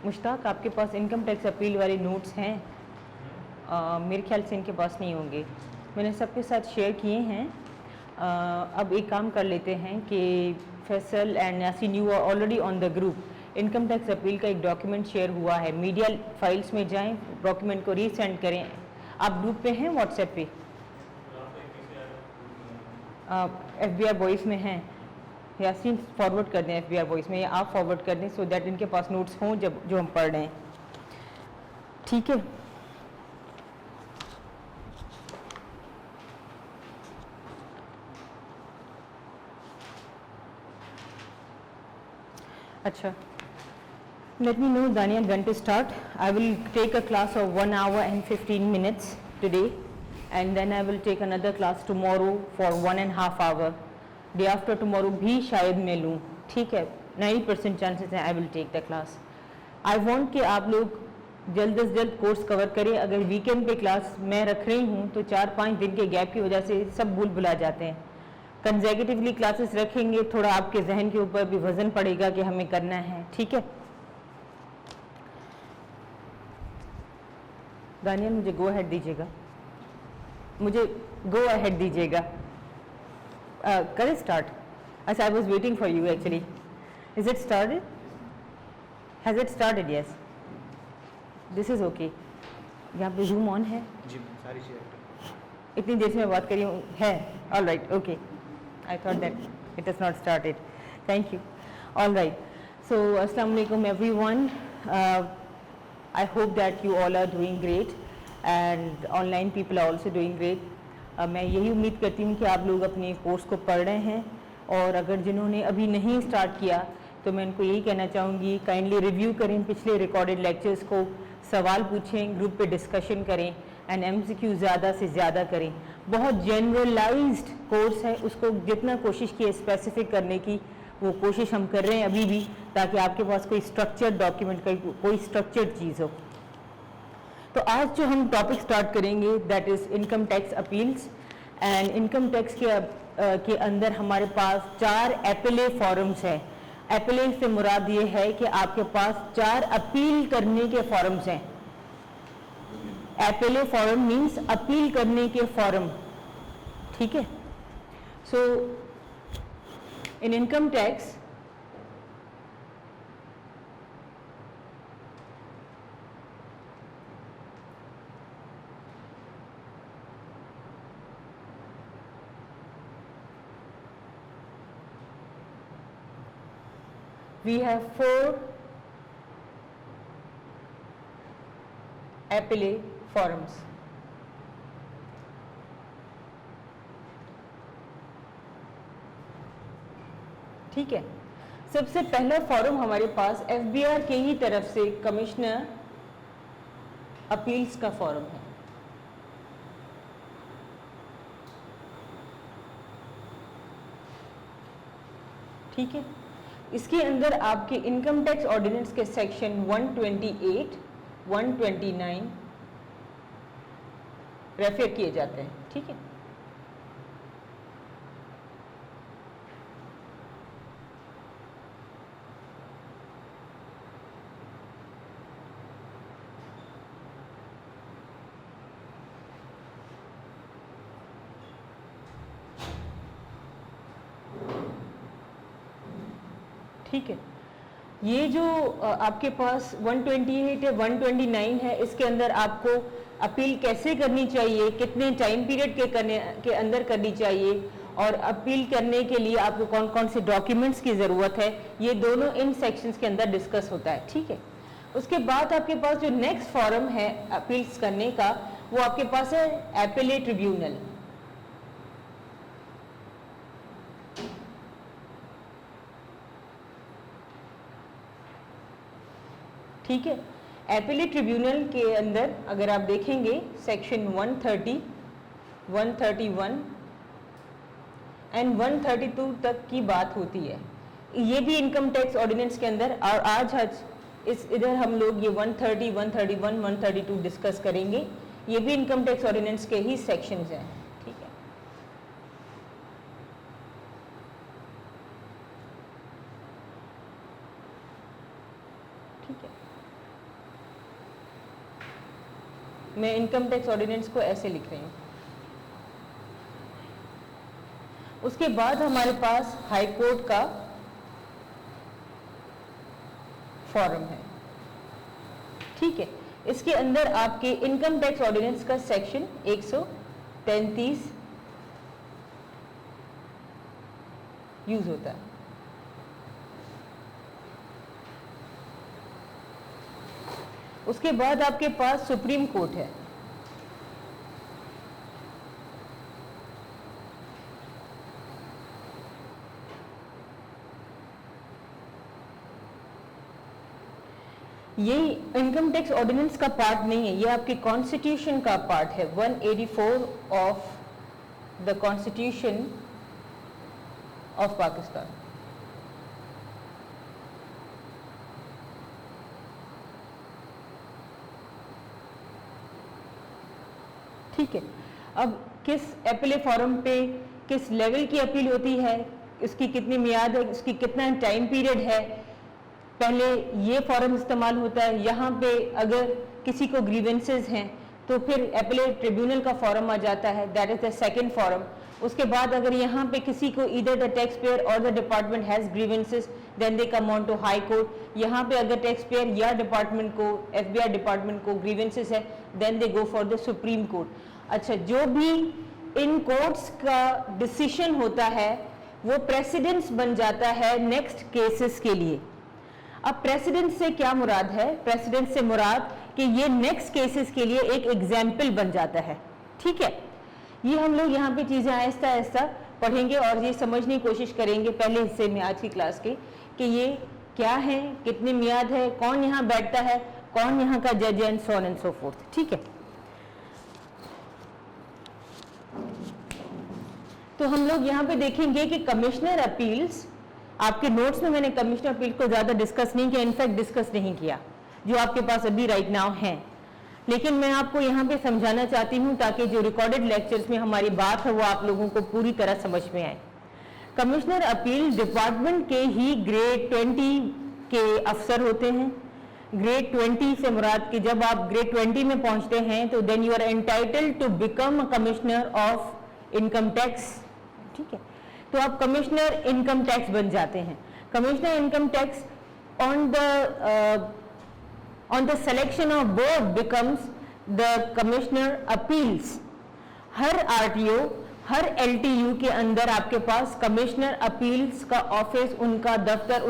मुश्ताक, आपके पास income tax appeal वाले notes हैं? मेरे ख्याल से इनके पास नहीं होंगे, मैंने सबके साथ शेयर किए हैं। अब एक काम कर लेते हैं कि Faisal and Yasin, you are already on the group. Income tax appeal का एक डॉक्यूमेंट शेयर हुआ है, मीडिया फाइल्स में जाएं, डॉक्यूमेंट को रीसेंड करें। आप ग्रुप पे हैं व्हाट्सएप पे? FBR वॉइस में हैं? यासीन फॉरवर्ड कर दें FBR वॉइस में, या आप फॉरवर्ड कर दें, सो दैट इनके पास नोट्स हों जब जो हम पढ़ रहे हैं, ठीक है? अच्छा, let me know, Dania, when to start. I will take a class of 1 hour and 15 minutes today, and then I will take another class tomorrow for 1.5 hour. Day after tomorrow भी शायद मैं लूँ, ठीक है? 90% चांसेस हैं I will take the class. I want कि आप लोग जल्द से जल्द कोर्स कवर करें। अगर वीकेंड पे क्लास मैं रख रही हूँ तो 4-5 दिन के गैप की वजह से सब भूल भुला जाते हैं। कंसेक्यूटिवली क्लासेस रखेंगे, थोड़ा आपके जहन के ऊपर भी वजन पड़ेगा कि हमें करना है, ठीक है? दानियल, मुझे गो अहेड दीजिएगा, मुझे गो अहेड दीजिएगा। करें स्टार्ट? अच्छा, I was waiting for you actually. Is it started? Has it started? Yes, this is okay. यहाँ पे जूम ऑन है जी, सारी चीज़ें इतनी देर से मैं बात कर रही हूँ, है? All right, okay, I thought that it has not started. Thank you. All right. So, Assalamu alaikum everyone. I hope that you all are doing great, and online people are also doing great. मैं यही उम्मीद करती हूँ कि आप लोग अपने course को पढ़ रहे हैं, और अगर जिन्होंने अभी नहीं स्टार्ट किया तो मैं उनको यही कहना चाहूँगी, काइंडली रिव्यू करें पिछले रिकॉर्डेड लेक्चर्स को, सवाल पूछें, ग्रुप पे डिस्कशन करें, एंड MCQ ज़्यादा से ज़्यादा करें। बहुत जनरलाइज्ड कोर्स है, उसको जितना कोशिश की है स्पेसिफिक करने की, वो कोशिश हम कर रहे हैं अभी भी, ताकि आपके पास कोई स्ट्रक्चर्ड डॉक्यूमेंट, कोई स्ट्रक्चर्ड चीज़ हो। तो आज जो हम टॉपिक स्टार्ट करेंगे that is income tax appeals. And income tax के अंदर हमारे पास 4 एपेले फॉर्म्स हैं। एपेले से मुराद ये है कि आपके पास 4 अपील करने के फॉर्म्स हैं। एपेले फॉर्म मीन्स अपील करने के फॉर्म, ठीक है? So in income tax we have 4 appellate forms. ठीक है, सबसे पहला फॉर्म हमारे पास FBR के ही तरफ से कमिश्नर अपील्स का फॉर्म है। ठीक है, इसके अंदर आपके इनकम टैक्स ऑर्डिनेंस के सेक्शन 128, 129 रेफर किए जाते हैं। ठीक है, ठीक है, ये जो आपके पास 128 है, 129 है, इसके अंदर आपको अपील कैसे करनी चाहिए, कितने टाइम पीरियड के अंदर करनी चाहिए, और अपील करने के लिए आपको कौन कौन से डॉक्यूमेंट्स की ज़रूरत है, ये दोनों इन सेक्शंस के अंदर डिस्कस होता है। ठीक है, उसके बाद आपके पास जो नेक्स्ट फॉर्म है अपील्स करने का, वो आपके पास है एपेलेट ट्रिब्यूनल। ठीक है, एपेलेट ट्रिब्यूनल के अंदर अगर आप देखेंगे सेक्शन 130, 131 एंड 132 तक की बात होती है। ये भी इनकम टैक्स ऑर्डिनेंस के अंदर, और आज इधर हम लोग ये 130, 131, 132 डिस्कस करेंगे। ये भी इनकम टैक्स ऑर्डिनेंस के ही सेक्शंस हैं। ठीक है, ठीक है, मैं इनकम टैक्स ऑर्डिनेंस को ऐसे लिख रही हूँ। उसके बाद हमारे पास हाई कोर्ट का फॉर्म है, ठीक है। इसके अंदर आपके इनकम टैक्स ऑर्डिनेंस का सेक्शन 133 यूज होता है। उसके बाद आपके पास सुप्रीम कोर्ट है, ये इनकम टैक्स ऑर्डिनेंस का पार्ट नहीं है, ये आपके कॉन्स्टिट्यूशन का पार्ट है। 184 of the constitution of Pakistan. ठीक है। अब किस एपीलेट फॉरम पे किस लेवल की अपील होती है, उसकी कितनी मियाद है, उसकी कितना टाइम पीरियड है, पहले ये फॉर्म इस्तेमाल होता है। यहाँ पे अगर किसी को ग्रीवेंसेस हैं तो फिर एपीलेट ट्रिब्यूनल का फॉर्म आ जाता है, that is the second form. उसके बाद अगर यहाँ पे किसी को ईदर द टैक्स पेयर और the department has grievances then they come on to high court. यहाँ पे अगर टैक्स पेयर या डिपार्टमेंट को, FBI डिपार्टमेंट को ग्रीवेंसेस है then they go for the supreme court. अच्छा, जो भी इन कोर्ट्स का डिसीजन होता है वो प्रेसिडेंस बन जाता है नेक्स्ट केसेस के लिए। अब प्रेसिडेंस से क्या मुराद है? प्रेसिडेंस से मुराद कि ये नेक्स्ट केसेस के लिए एक एग्जाम्पल बन जाता है, ठीक है। ये हम लोग यहाँ पे चीजें आहिस्ता आहिस्ता पढ़ेंगे और ये समझने की कोशिश करेंगे पहले हिस्से में आज की क्लास के कि ये क्या है, कितनी मियाद है, कौन यहाँ बैठता है, कौन यहाँ का जज है, and so on and so forth, ठीक है। तो हम लोग यहाँ पे देखेंगे कि कमिश्नर अपील्स, आपके नोट्स में मैंने कमिश्नर अपील को ज्यादा डिस्कस नहीं किया, इनफैक्ट डिस्कस नहीं किया, जो आपके पास अभी राइट नाउ है, लेकिन मैं आपको यहाँ पे समझाना चाहती हूँ ताकि जो रिकॉर्डेड लेक्चर्स में हमारी बात है वो आप लोगों को पूरी तरह समझ में आए। कमिश्नर अपील डिपार्टमेंट के ही ग्रेड 20 के अफसर होते हैं। ग्रेड 20 से मुराद कि जब आप ग्रेड 20 में पहुंचते हैं तो then you are entitled to become a commissioner of income tax, ठीक है। तो आप कमिश्नर इनकम टैक्स बन जाते हैं। Commissioner income tax on the selection of board becomes the commissioner appeals। हर RTO, हर LTU के अंदर आपके पास कमिश्नर अपील्स का ऑफिस, उनका दफ्तर,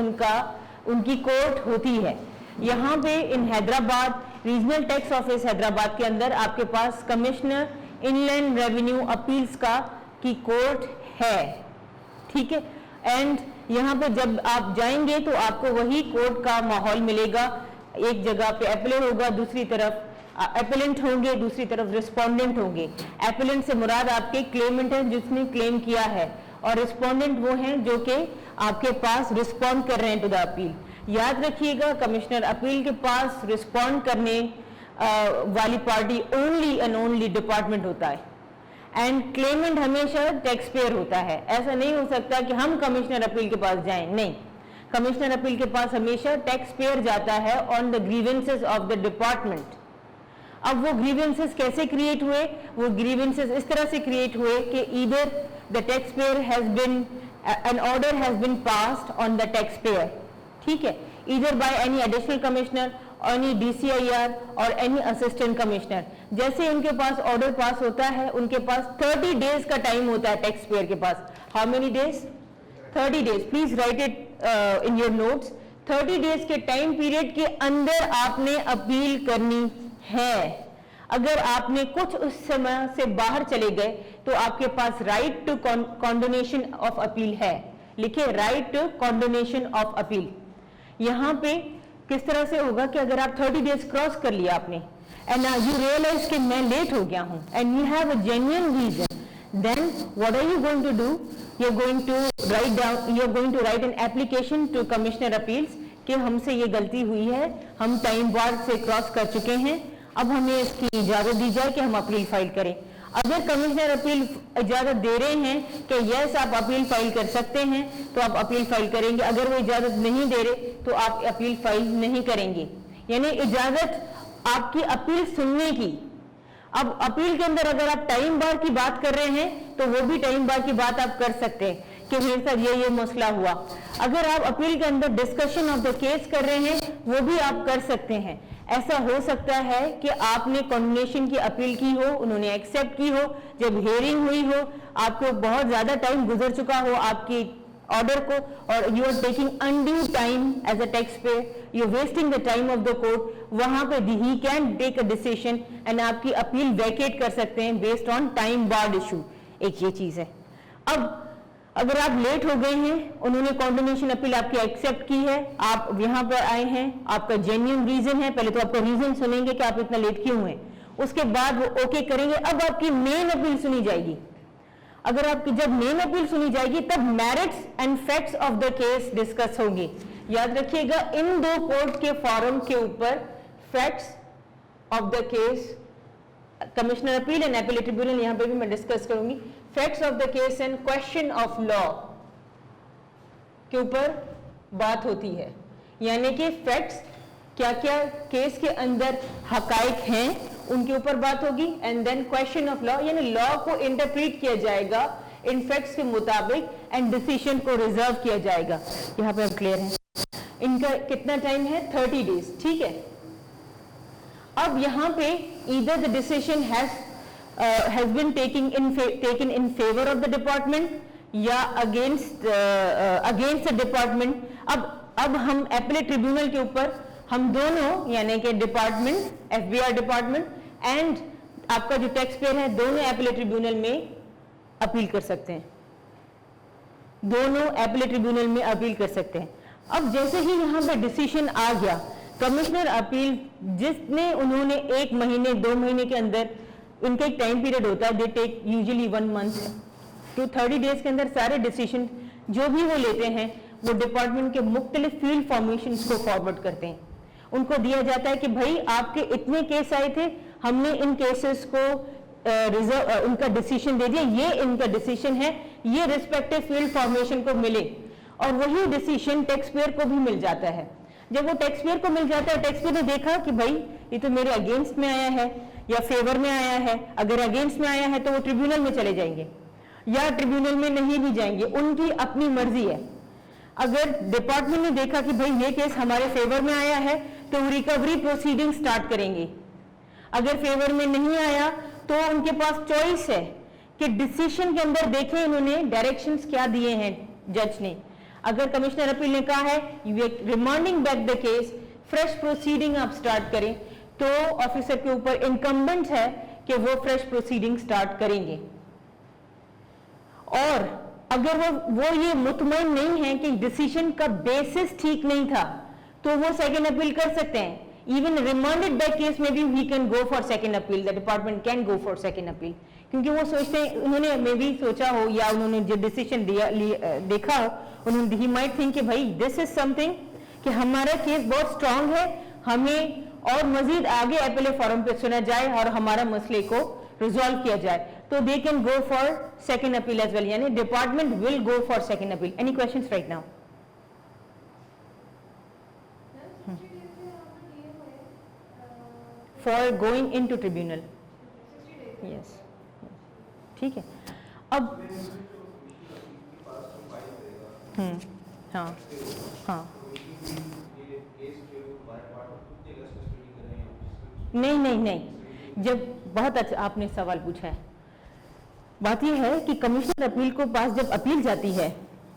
उनकी कोर्ट होती है। यहाँ पे in Hyderabad regional tax office Hyderabad के अंदर आपके पास कमिश्नर इनलैंड रेवेन्यू अपील्स की कोर्ट है, ठीक है। एंड यहाँ पे जब आप जाएंगे तो आपको वही कोर्ट का माहौल मिलेगा। एक जगह पे एपीलेट होगा, दूसरी तरफ एपीलेंट होंगे, दूसरी तरफ रिस्पोंडेंट होंगे। एपीलेंट से मुराद आपके क्लेमेंट है जिसने क्लेम किया है, और रिस्पोंडेंट वो हैं जो कि आपके पास रिस्पॉन्ड कर रहे हैं टू द अपील। याद रखिएगा, कमिश्नर अपील के पास रिस्पॉन्ड करने वाली party only and only department होता है, एंड क्लेमेंट हमेशा टैक्स पेयर होता है। ऐसा नहीं हो सकता कि हम कमिश्नर अपील के पास जाएं, नहीं, कमिश्नर अपील के पास हमेशा टैक्स पेयर जाता है on the grievances of the department. अब वो ग्रीवेंसेस कैसे क्रिएट हुए? वो ग्रीवेंसेस इस तरह से क्रिएट हुए कि either the tax payer has been an order has been passed on the tax payer, ठीक है, either by any additional commissioner, any DCIR और एनी असिस्टेंट कमिश्नर। जैसे उनके पास ऑर्डर पास होता है, उनके पास 30 डेज का टाइम होता है टैक्स पेयर के पास। How many days? 30 days. Please write it in your notes. 30 days के टाइम पीरियड के अंदर आपने अपील करनी है। अगर आपने कुछ उस समय से बाहर चले गए तो आपके पास राइट टू कॉन्डोनेशन ऑफ अपील है। लिखिए, राइट टू कॉन्डोनेशन ऑफ अपील। यहाँ पे किस तरह से होगा कि अगर आप 30 डेज क्रॉस कर लिया आपने एंड यू रियलाइज कि मैं लेट हो गया हूँ and you have a genuine reason, then what are you going to do? You're going to write an application to Commissioner Appeals कि हमसे ये गलती हुई है, हम टाइम बार से क्रॉस कर चुके हैं, अब हमें इसकी इजाजत दी जाए कि हम अपील फाइल करें। अगर कमिश्नर अपील इजाजत दे रहे हैं कि यस आप अपील फाइल कर सकते हैं तो आप अपील फाइल करेंगे, अगर वो इजाजत नहीं दे रहे तो आप अपील फाइल नहीं करेंगे। यानी इजाजत आपकी अपील सुनने की, अब अपील के अंदर अगर आप टाइम बार की बात कर रहे हैं तो वो भी टाइम बार की बात आप कर सकते हैं कि मेरे साथ ये मसला हुआ। अगर आप अपील के अंदर डिस्कशन ऑफ द केस कर रहे हैं वो भी आप कर सकते हैं। ऐसा हो सकता है कि आपने कॉन्डोनेशन की अपील की हो, उन्होंने एक्सेप्ट की हो, जब हियरिंग हुई हो आपको बहुत ज्यादा टाइम गुजर चुका हो आपकी ऑर्डर को, और you are taking undue time as a tax payer, you wasting the time of the court, वहां पे he can take a decision and आपकी अपील वैकेट कर सकते हैं based on time barred issue. एक ये चीज है। अब अगर आप लेट हो गए हैं, उन्होंने कॉन्डोनेशन अपील आपकी एक्सेप्ट की है, आप यहां पर आए हैं, आपका जेन्युइन रीजन है, पहले तो आपका रीजन सुनेंगे कि आप इतना लेट क्यों हैं, उसके बाद वो ओके करेंगे। अब आपकी मेन अपील सुनी जाएगी। अगर आपकी जब मेन अपील सुनी जाएगी तब merits and facts of the case discuss होंगे। याद रखिएगा इन दो कोर्ट के फॉरम के ऊपर facts of the case, commissioner appeal and appellate tribunal, यहां पे भी मैं डिस्कस करूंगी, facts of the case and question of law के ऊपर बात होती है। यानी कि फैक्ट्स क्या क्या केस के अंदर हकाइक हैं उनके ऊपर बात होगी, and then question of law यानी लॉ को इंटरप्रीट किया जाएगा इन फैक्ट्स के मुताबिक एंड डिसीजन को रिजर्व किया जाएगा। यहां पे हम क्लियर हैं। इनका कितना टाइम है? 30 डेज। ठीक है। अब यहां पे either the decision has been taken in favor of the department या against the department। अब हम appellate tribunal के ऊपर हम दोनों यानी कि डिपार्टमेंट, FBR डिपार्टमेंट एंड आपका जो टैक्स पेयर है, दोनों appellate ट्रिब्यूनल में अपील कर सकते हैं। दोनों appellate ट्रिब्यूनल में अपील कर सकते हैं। अब जैसे ही यहां पे डिसीजन आ गया, कमिश्नर अपील जिसने उन्होंने 1 महीने 2 महीने के अंदर, उनका एक टाइम पीरियड होता है, they take usually 1 month to 30 days के अंदर सारे डिसीजन जो भी वो लेते हैं वो डिपार्टमेंट के मुख्तलिफ फील्ड फॉर्मेशंस को फॉरवर्ड करते हैं। उनको दिया जाता है कि भाई आपके इतने केस आए थे, हमने इन केसेस को उनका डिसीजन दे दिया, ये इनका डिसीजन है, ये रिस्पेक्टिव फील्ड फॉर्मेशन को मिले, और वही डिसीजन टैक्स पेयर को भी मिल जाता है। जब वो टैक्स पेयर को मिल जाता है, टैक्स पेयर ने देखा कि भाई ये तो मेरे अगेंस्ट में आया है या फेवर में आया है, अगर अगेंस्ट में आया है तो वो ट्रिब्यूनल में चले जाएंगे या ट्रिब्यूनल में नहीं भी जाएंगे, उनकी अपनी मर्जी है। अगर डिपार्टमेंट ने देखा कि भाई ये केस हमारे फेवर में आया है तो वो रिकवरी प्रोसीडिंग स्टार्ट करेंगे। अगर फेवर में नहीं आया तो उनके पास चॉइस है कि डिसीजन के अंदर देखें इन्होंने डायरेक्शंस क्या दिए हैं जज ने। अगर कमिश्नर अपील ने कहा है you are remanding back the case, fresh proceeding आप स्टार्ट करें, तो ऑफिसर के ऊपर इनकम्बेंट है कि वो फ्रेश प्रोसीडिंग स्टार्ट करेंगे। और अगर वो ये मुतमईन नहीं है कि डिसीजन का बेसिस ठीक नहीं था तो वो सेकंड अपील कर सकते हैं। इवन रिमांडेड बैक केस में भी we can go for second appeal, the department can go for second appeal, क्योंकि वो सोचते हैं, उन्होंने मे भी सोचा हो या उन्होंने जो डिसीजन देखा हो, उन्होंने ही माइट थिंक कि भाई दिस इज समथिंग कि हमारा केस बहुत स्ट्रांग है, हमें और मजीद आगे अपीलेट फोरम पे सुना जाए और हमारा मसले को रिजॉल्व किया जाए, तो they can go for second appeal as well, यानी department will go for second appeal. Any questions right now? For going into tribunal, yes, ठीक है। अब हाँ हाँ, नहीं, जब बहुत अच्छा आपने सवाल पूछा है। बात यह है कि कमिश्नर अपील को पास जब अपील जाती है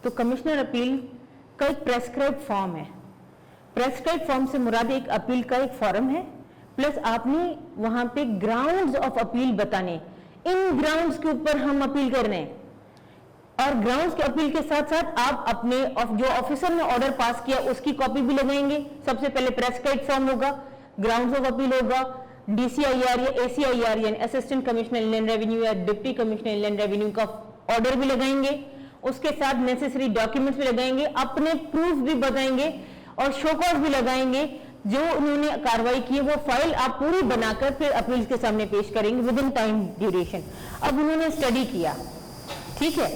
तो कमिश्नर अपील का एक प्रेस्क्राइब फॉर्म है। प्रेस्क्राइब फॉर्म से मुराद एक अपील का एक फॉर्म है, प्लस आपने वहां पे ग्राउंड्स ऑफ अपील बताने, इन ग्राउंड्स के ऊपर हम अपील कर रहे हैं, और ग्राउंड्स के अपील के साथ साथ आप अपने जो ऑफिसर ने ऑर्डर पास किया उसकी कॉपी भी लगाएंगे। सबसे पहले प्रेस्क्राइब फॉर्म होगा, ग्राउंड्स ऑफ अपील होगा, DCIR या ACIR यानी असिस्टेंट कमिश्नर इनलैंड रेवेन्यू या डिप्टी कमिश्नर इनलैंड रेवेन्यू का ऑर्डर भी लगाएंगे, उसके साथ नेसेसरी डॉक्यूमेंट्स भी लगाएंगे, अपने प्रूफ भी बताएंगे और शोकॉज भी लगाएंगे। जो उन्होंने कार्रवाई की है वो फाइल आप पूरी बनाकर फिर अपील के सामने पेश करेंगे विद इन टाइम ड्यूरेशन। अब उन्होंने स्टडी किया, ठीक है,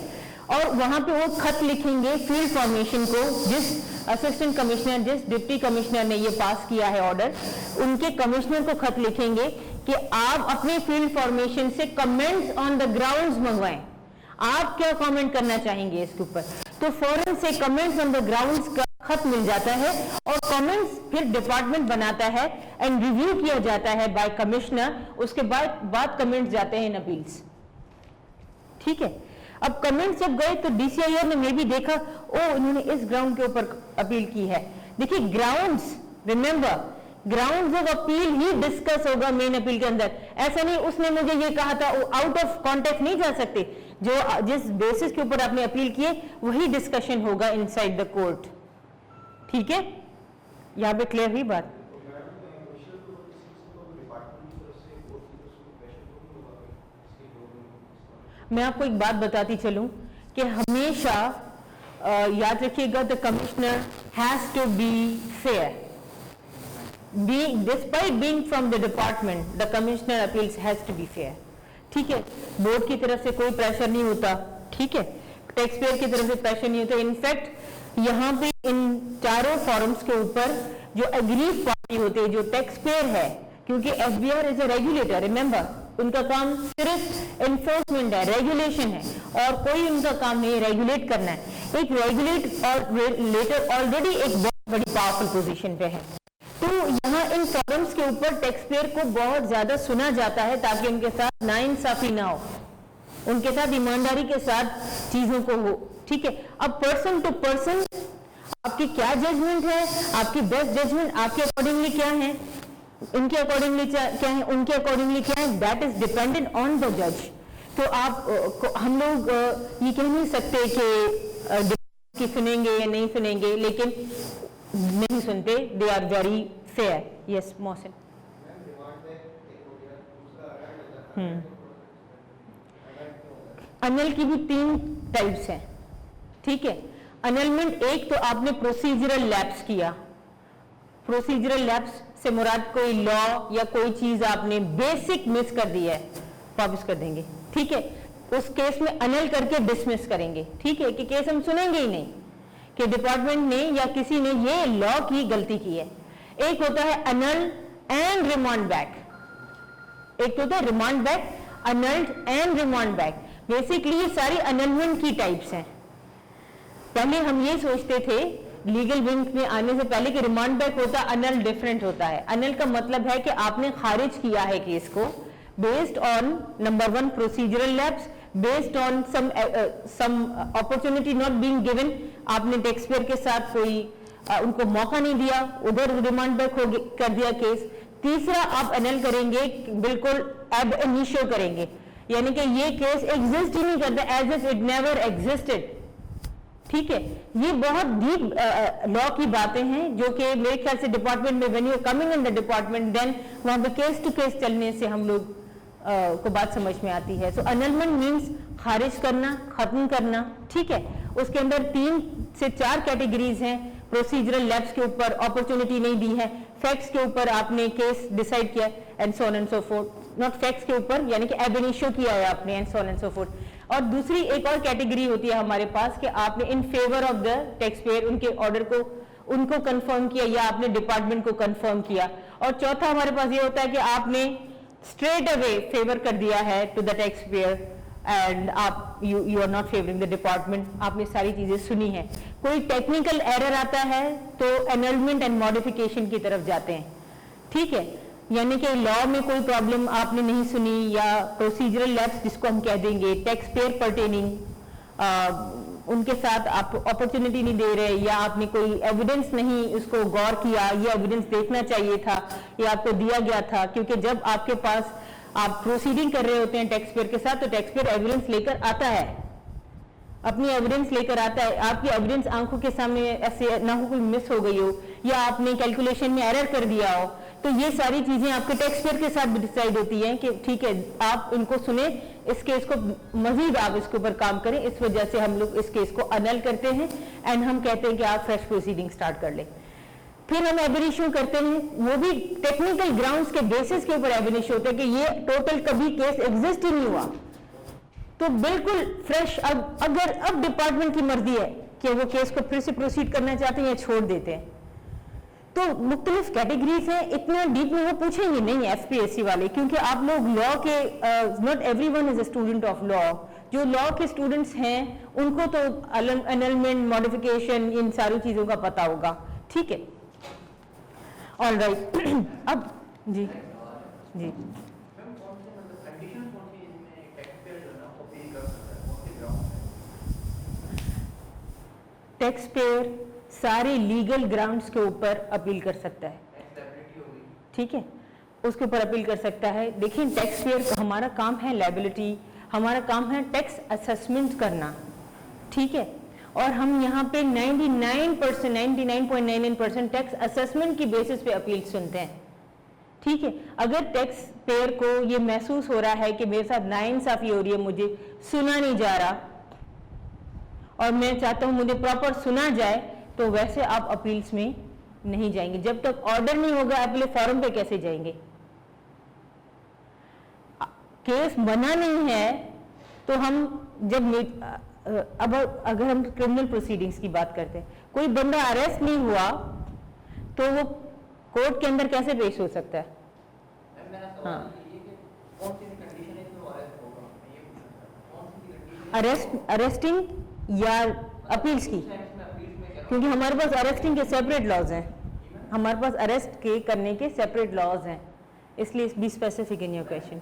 और वहां पे वो खत लिखेंगे फील्ड फॉर्मेशन को, जिस असिस्टेंट कमिश्नर, जिस डिप्टी कमिश्नर ने ये पास किया है ऑर्डर, उनके कमिश्नर को खत लिखेंगे कि आप अपने फील्ड फॉर्मेशन से कमेंट्स ऑन द ग्राउंड्स मंगवाएं, आप क्या कमेंट करना चाहेंगे इसके ऊपर। तो फौरन से कमेंट्स ऑन द ग्राउंड्स का खत मिल जाता है और कमेंट्स फिर डिपार्टमेंट बनाता है एंड रिव्यू किया जाता है बाय कमिश्नर, उसके बाद कमेंट्स जाते हैं इन अपील्स। ठीक है, अब कमेंट्स जब गए तो डीसीआईआर ने मे भी देखा, ओ इन्होंने इस ग्राउंड के ऊपर अपील की है। देखिए grounds, remember grounds of appeal he discuss होगा मेन अपील के अंदर। ऐसा नहीं उसने मुझे ये कहा था, आउट ऑफ कॉन्टेक्स्ट नहीं जा सकते। जो जिस बेसिस के ऊपर आपने अपील किए वही डिस्कशन होगा इनसाइड द कोर्ट। ठीक है, यहां पे क्लियर हुई बात। मैं आपको एक बात बताती चलूं कि हमेशा याद रखिएगा, the commissioner has to be fair. Despite being from the department, the commissioner appeals has to be fair. ठीक है, बोर्ड की तरफ से कोई प्रेशर नहीं होता, ठीक है, टैक्स पेयर की तरफ से प्रेशर नहीं होता। इनफैक्ट यहाँ पे इन चारों फॉरम्स के ऊपर जो एग्रीव पार्टी होती है, जो टैक्स पेयर है, क्योंकि FBR is a regulator, remember उनका काम सिर्फ एनफोर्समेंट है, रेगुलेशन है, और कोई उनका काम नहीं रेगुलेट करना है। एक रेगुलेट और लेटर ऑलरेडी एक बहुत बड़ी पावरफुल पोजीशन पे है। तो यहाँ इन फॉरम्स के ऊपर टैक्स पेयर को बहुत ज्यादा सुना जाता है ताकि उनके साथ नाइंसाफी ना हो, उनके साथ ईमानदारी के साथ चीजों को हो। ठीक है, अब पर्सन टू पर्सन आपकी क्या जजमेंट है, आपकी बेस्ट जजमेंट आपके अकॉर्डिंगली क्या है, इनके अकॉर्डिंगली क्या है, उनके अकॉर्डिंगली क्या है, that is dependent on the जज। तो आप हम लोग ये कह नहीं सकते कि सुनेंगे या नहीं सुनेंगे, लेकिन नहीं सुनते, they are very fair. Yes Mohsin. अनल की भी 3 टाइप्स हैं। ठीक है, अनलमेंट एक तो आपने प्रोसीजरल लैप्स किया। प्रोसीजरल लैप्स से मुराद कोई लॉ या कोई चीज आपने बेसिक मिस कर दी है, वापस कर देंगे। ठीक है, उस केस में अनल करके डिसमिस करेंगे। ठीक है, कि केस हम सुनेंगे ही नहीं कि डिपार्टमेंट ने या किसी ने ये लॉ की गलती की है। एक होता है अनल एंड रिमांड बैक, एक तो होता है remand back, अनल्ड and remand back. Basically ये सारी अनलमेंट की टाइप्स हैं। पहले हम ये सोचते थे लीगल विंग में आने से पहले कि रिमांड बैक होता, अनल डिफरेंट होता है। अनल का मतलब है कि आपने खारिज किया है केस को based on number 1 procedural lapse, based on some opportunity not being given, आपने टैक्स पेयर के साथ कोई उनको मौका नहीं दिया, उधर रिमांड बैक कर दिया केस। तीसरा आप अनल करेंगे, बिल्कुल एब इनिशियो करेंगे, यानी कि ये केस एग्जिस्ट ही नहीं करता, as if it never existed. ठीक है, ये बहुत डीप लॉ की बातें हैं जो कि मेरे ख्याल से डिपार्टमेंट में when you are coming in the department then वहां पे केस टू केस चलने से हम लोग को बात समझ में आती है। सो अनलमेंट मीन्स खारिज करना, खत्म करना। ठीक है, उसके अंदर 3 से 4 कैटेगरीज हैं। प्रोसीजरल लैप्स के ऊपर अपॉर्चुनिटी नहीं दी है, फैक्ट्स के ऊपर आपने केस डिसाइड किया and so on and so fourth, not facts के ऊपर यानी कि एब इनिशियो किया है आपने and so on and so fourth. और दूसरी एक और कैटेगरी होती है हमारे पास कि आपने इन favour of the tax payer उनके ऑर्डर को उनको कंफर्म किया या आपने डिपार्टमेंट को कंफर्म किया। और चौथा हमारे पास ये होता है कि आपने स्ट्रेट अवे फेवर कर दिया है to the tax payer and आप you are not favouring the department, आपने सारी चीजें सुनी है। कोई टेक्निकल एरर आता है तो एनलमेंट एंड मॉडिफिकेशन की तरफ जाते हैं। ठीक है, यानी कि लॉ में कोई प्रॉब्लम आपने नहीं सुनी या प्रोसीजरल लैप्स जिसको हम कह देंगे, टैक्स पेयर पर्टेनिंग उनके साथ आप अपॉर्चुनिटी नहीं दे रहे या आपने कोई एविडेंस नहीं उसको गौर किया, ये एविडेंस देखना चाहिए था, ये आपको दिया गया था। क्योंकि जब आपके पास आप प्रोसीडिंग कर रहे होते हैं टैक्स पेयर के साथ तो टैक्स पेयर एविडेंस लेकर आता है, अपनी एविडेंस लेकर आता है। आपकी एविडेंस आंखों के सामने ऐसे ना हो कोई मिस हो गई हो या आपने कैलकुलेशन में एरर कर दिया हो, तो ये सारी चीजें आपके टैक्स पेयर के साथ भी डिसाइड होती हैं कि ठीक है आप इनको सुने, इस केस को मजीद आप इसके ऊपर काम करें। इस वजह से हम लोग इस केस को अनल करते हैं एंड हम कहते हैं कि आप फ्रेश प्रोसीडिंग स्टार्ट कर लें। फिर हम एब इनिशियो करते हैं, वो भी टेक्निकल ग्राउंड्स के बेसिस के ऊपर एब इनिशियो होता है कि ये टोटल कभी केस एग्जिस्ट ही नहीं हुआ, तो बिल्कुल फ्रेश। अब अगर अब डिपार्टमेंट की मर्जी है कि वो केस को फिर से प्रोसीड करना चाहते हैं या छोड़ देते हैं। तो मुख्तलिफ कैटेगरीज हैं, इतना डीप में वो पूछेंगे नहीं एफपीएससी वाले, क्योंकि आप लोग लॉ के not everyone is a student of law. जो लॉ के स्टूडेंट्स हैं उनको तो अनलमेंट, मॉडिफिकेशन, इन सारी चीज़ों का पता होगा, ठीक है। ऑल राइट अब जी जी टैक्स पेयर सारे लीगल ग्राउंड्स के ऊपर अपील कर सकता है, ठीक है, उसके ऊपर अपील कर सकता है। देखिए टैक्स पेयर का हमारा काम है लायबिलिटी, हमारा काम है टैक्स असेसमेंट करना, ठीक है, और हम यहाँ पे 99.99% टैक्स असेसमेंट की बेसिस पे अपील सुनते हैं, ठीक है। अगर टैक्स पेयर को ये महसूस हो रहा है कि मेरे साथ नाइंसाफी हो रही है, मुझे सुना नहीं जा रहा और मैं चाहता हूं मुझे प्रॉपर सुना जाए, तो वैसे आप अपील्स में नहीं जाएंगे। जब तक ऑर्डर नहीं होगा अपील फॉरम पे कैसे जाएंगे? केस बना नहीं है तो हम जब अब अगर हम क्रिमिनल प्रोसीडिंग्स की बात करते हैं, कोई बंदा अरेस्ट नहीं हुआ तो वो कोर्ट के अंदर कैसे पेश हो सकता है? हाँ, अरेस्टिंग या अपील्स की, क्योंकि हमारे पास अरेस्टिंग के सेपरेट लॉज हैं, हमारे पास अरेस्ट के करने के सेपरेट लॉज हैं, इसलिए be specific in your question.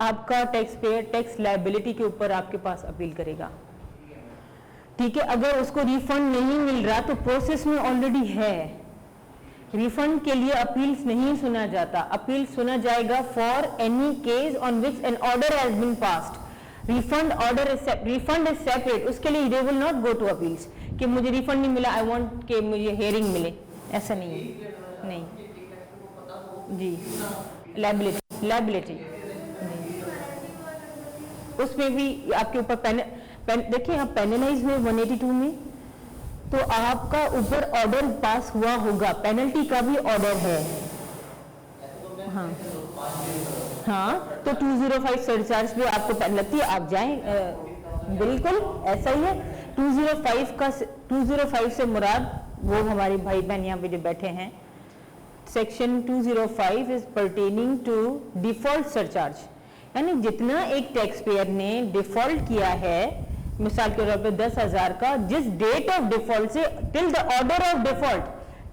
आपका टैक्स पेयर टैक्स लायबिलिटी के ऊपर आपके पास अपील करेगा, ठीक है। अगर उसको रिफंड नहीं मिल रहा तो प्रोसेस में ऑलरेडी है, रिफंड के लिए अपील्स नहीं सुना जाता, अपील सुना जाएगा for any case on which an order has been passed. Refund order refund is separate, उसके लिए they will not go to appeals कि मुझे रिफंड नहीं मिला, आई वांट कि मुझे हेयरिंग मिले, ऐसा नहीं है, नहीं जी। लायबिलिटी उसमें भी आपके ऊपर देखिए आप पेनलाइज में 182 में तो आपका ऊपर ऑर्डर पास हुआ होगा, पेनल्टी का भी ऑर्डर है। हाँ हाँ, तो 205 सरचार्ज भी आपको लगती है, आप जाएं, बिल्कुल ऐसा ही है। 205 से मुराद वो हमारे भाई बहन यहाँ पे जो बैठे हैं, section 205 is pertaining to default surcharge, यानी जितना एक टैक्स पेयर ने डिफॉल्ट किया है, मिसाल के तौर पे 10,000 का, जिस डेट ऑफ डिफॉल्ट से till the order of default,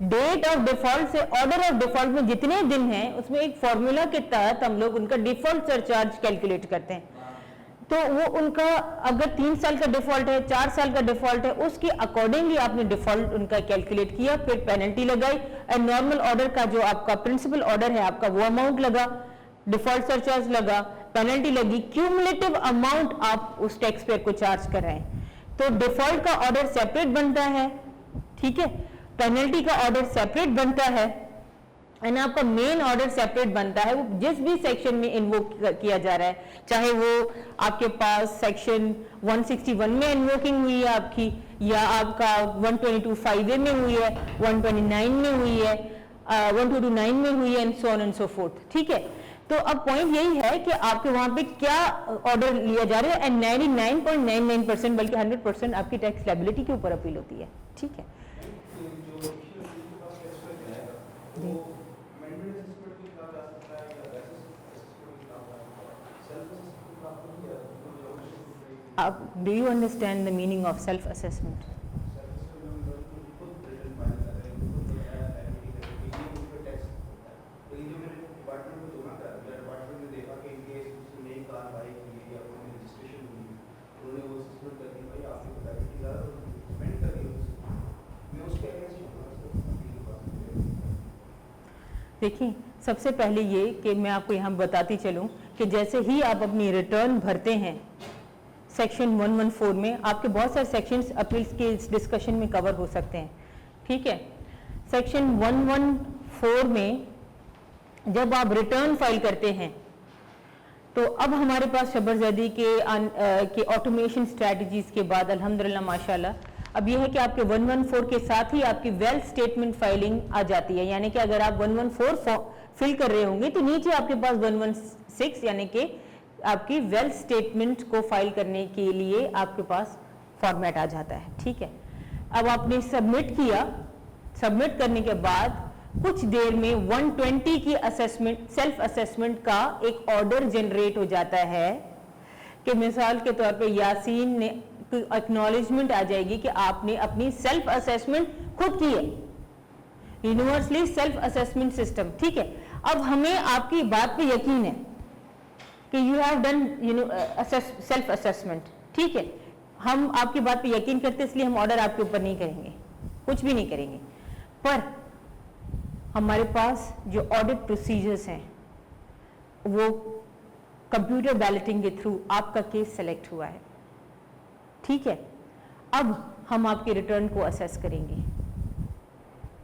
date of default से ऑर्डर ऑफ डिफॉल्ट में जितने दिन हैं, उसमें एक फॉर्मूला के तहत हम लोग उनका डिफॉल्ट सरचार्ज कैलकुलेट करते हैं। तो वो उनका अगर 3 साल का डिफॉल्ट है, 4 साल का डिफॉल्ट है, उसके अकॉर्डिंगली आपने डिफॉल्ट उनका कैलकुलेट किया, फिर पेनल्टी लगाई, और नॉर्मल ऑर्डर का जो आपका प्रिंसिपल ऑर्डर है आपका वो अमाउंट लगा, डिफॉल्ट सरचार्ज लगा, पेनल्टी लगी, क्यूमुलेटिव अमाउंट आप उस टैक्स पेयर को चार्ज कर रहे हैं। तो डिफॉल्ट का ऑर्डर सेपरेट बनता है, ठीक है, पेनल्टी का ऑर्डर सेपरेट बनता है, एंड आपका मेन ऑर्डर सेपरेट बनता है। वो जिस भी सेक्शन में इन्वोक किया जा रहा है, चाहे वो आपके पास सेक्शन 161 में इन्वोकिंग हुई है आपकी, या आपका 122(5)A में हुई है, 129 में हुई है, 1229 में हुई है, and so on and so forth, ठीक है। तो अब पॉइंट यही है कि आपके वहां पे क्या ऑर्डर लिया जा रहा है, एंड 99.99% बल्कि 100% आपकी टैक्स लायबिलिटी के ऊपर अपील होती है, ठीक है। आप do you understand the meaning of self assessment? देखिए, सबसे पहले ये कि मैं आपको यहाँ बताती चलूँ कि जैसे ही आप अपनी रिटर्न भरते हैं, सेक्शन 114 में आपके बहुत सारे सेक्शंस अपील्स के इस डिस्कशन में कवर हो सकते हैं, ठीक है। सेक्शन 114 में जब आप रिटर्न फाइल करते हैं तो अब हमारे पास शबरजदी के ऑटोमेशन स्ट्रेटजीज के बाद अल्हम्दुलिल्लाह माशाल्लाह अब यह है कि आपके 114 के साथ ही आपकी वेल्थ स्टेटमेंट फाइलिंग आ जाती है, यानी कि अगर आप 114 फिल कर रहे होंगे तो नीचे आपके पास 116 यानी कि आपकी वेल्थ स्टेटमेंट को फाइल करने के लिए आपके पास फॉर्मेट आ जाता है। ठीक है, अब आपने सबमिट किया, सबमिट करने के बाद कुछ देर में 120 की असेसमेंट सेल्फ असेसमेंट का एक ऑर्डर जनरेट हो जाता है कि मिसाल के तौर पे यासीन ने एक्नॉलेजमेंट आ जाएगी कि आपने अपनी सेल्फ असेसमेंट खुद की है, यूनिवर्सली सेल्फ असेसमेंट सिस्टम। ठीक है, अब हमें आपकी बात पे यकीन है कि you have done self assessment. ठीक है, हम आपकी बात पे यकीन करते इसलिए हम ऑर्डर आपके ऊपर नहीं करेंगे, कुछ भी नहीं करेंगे, पर हमारे पास जो ऑडिट प्रोसीजर्स हैं वो कंप्यूटर बैलेटिंग के थ्रू आपका केस सेलेक्ट हुआ है। ठीक है, अब हम आपके रिटर्न को असेस करेंगे।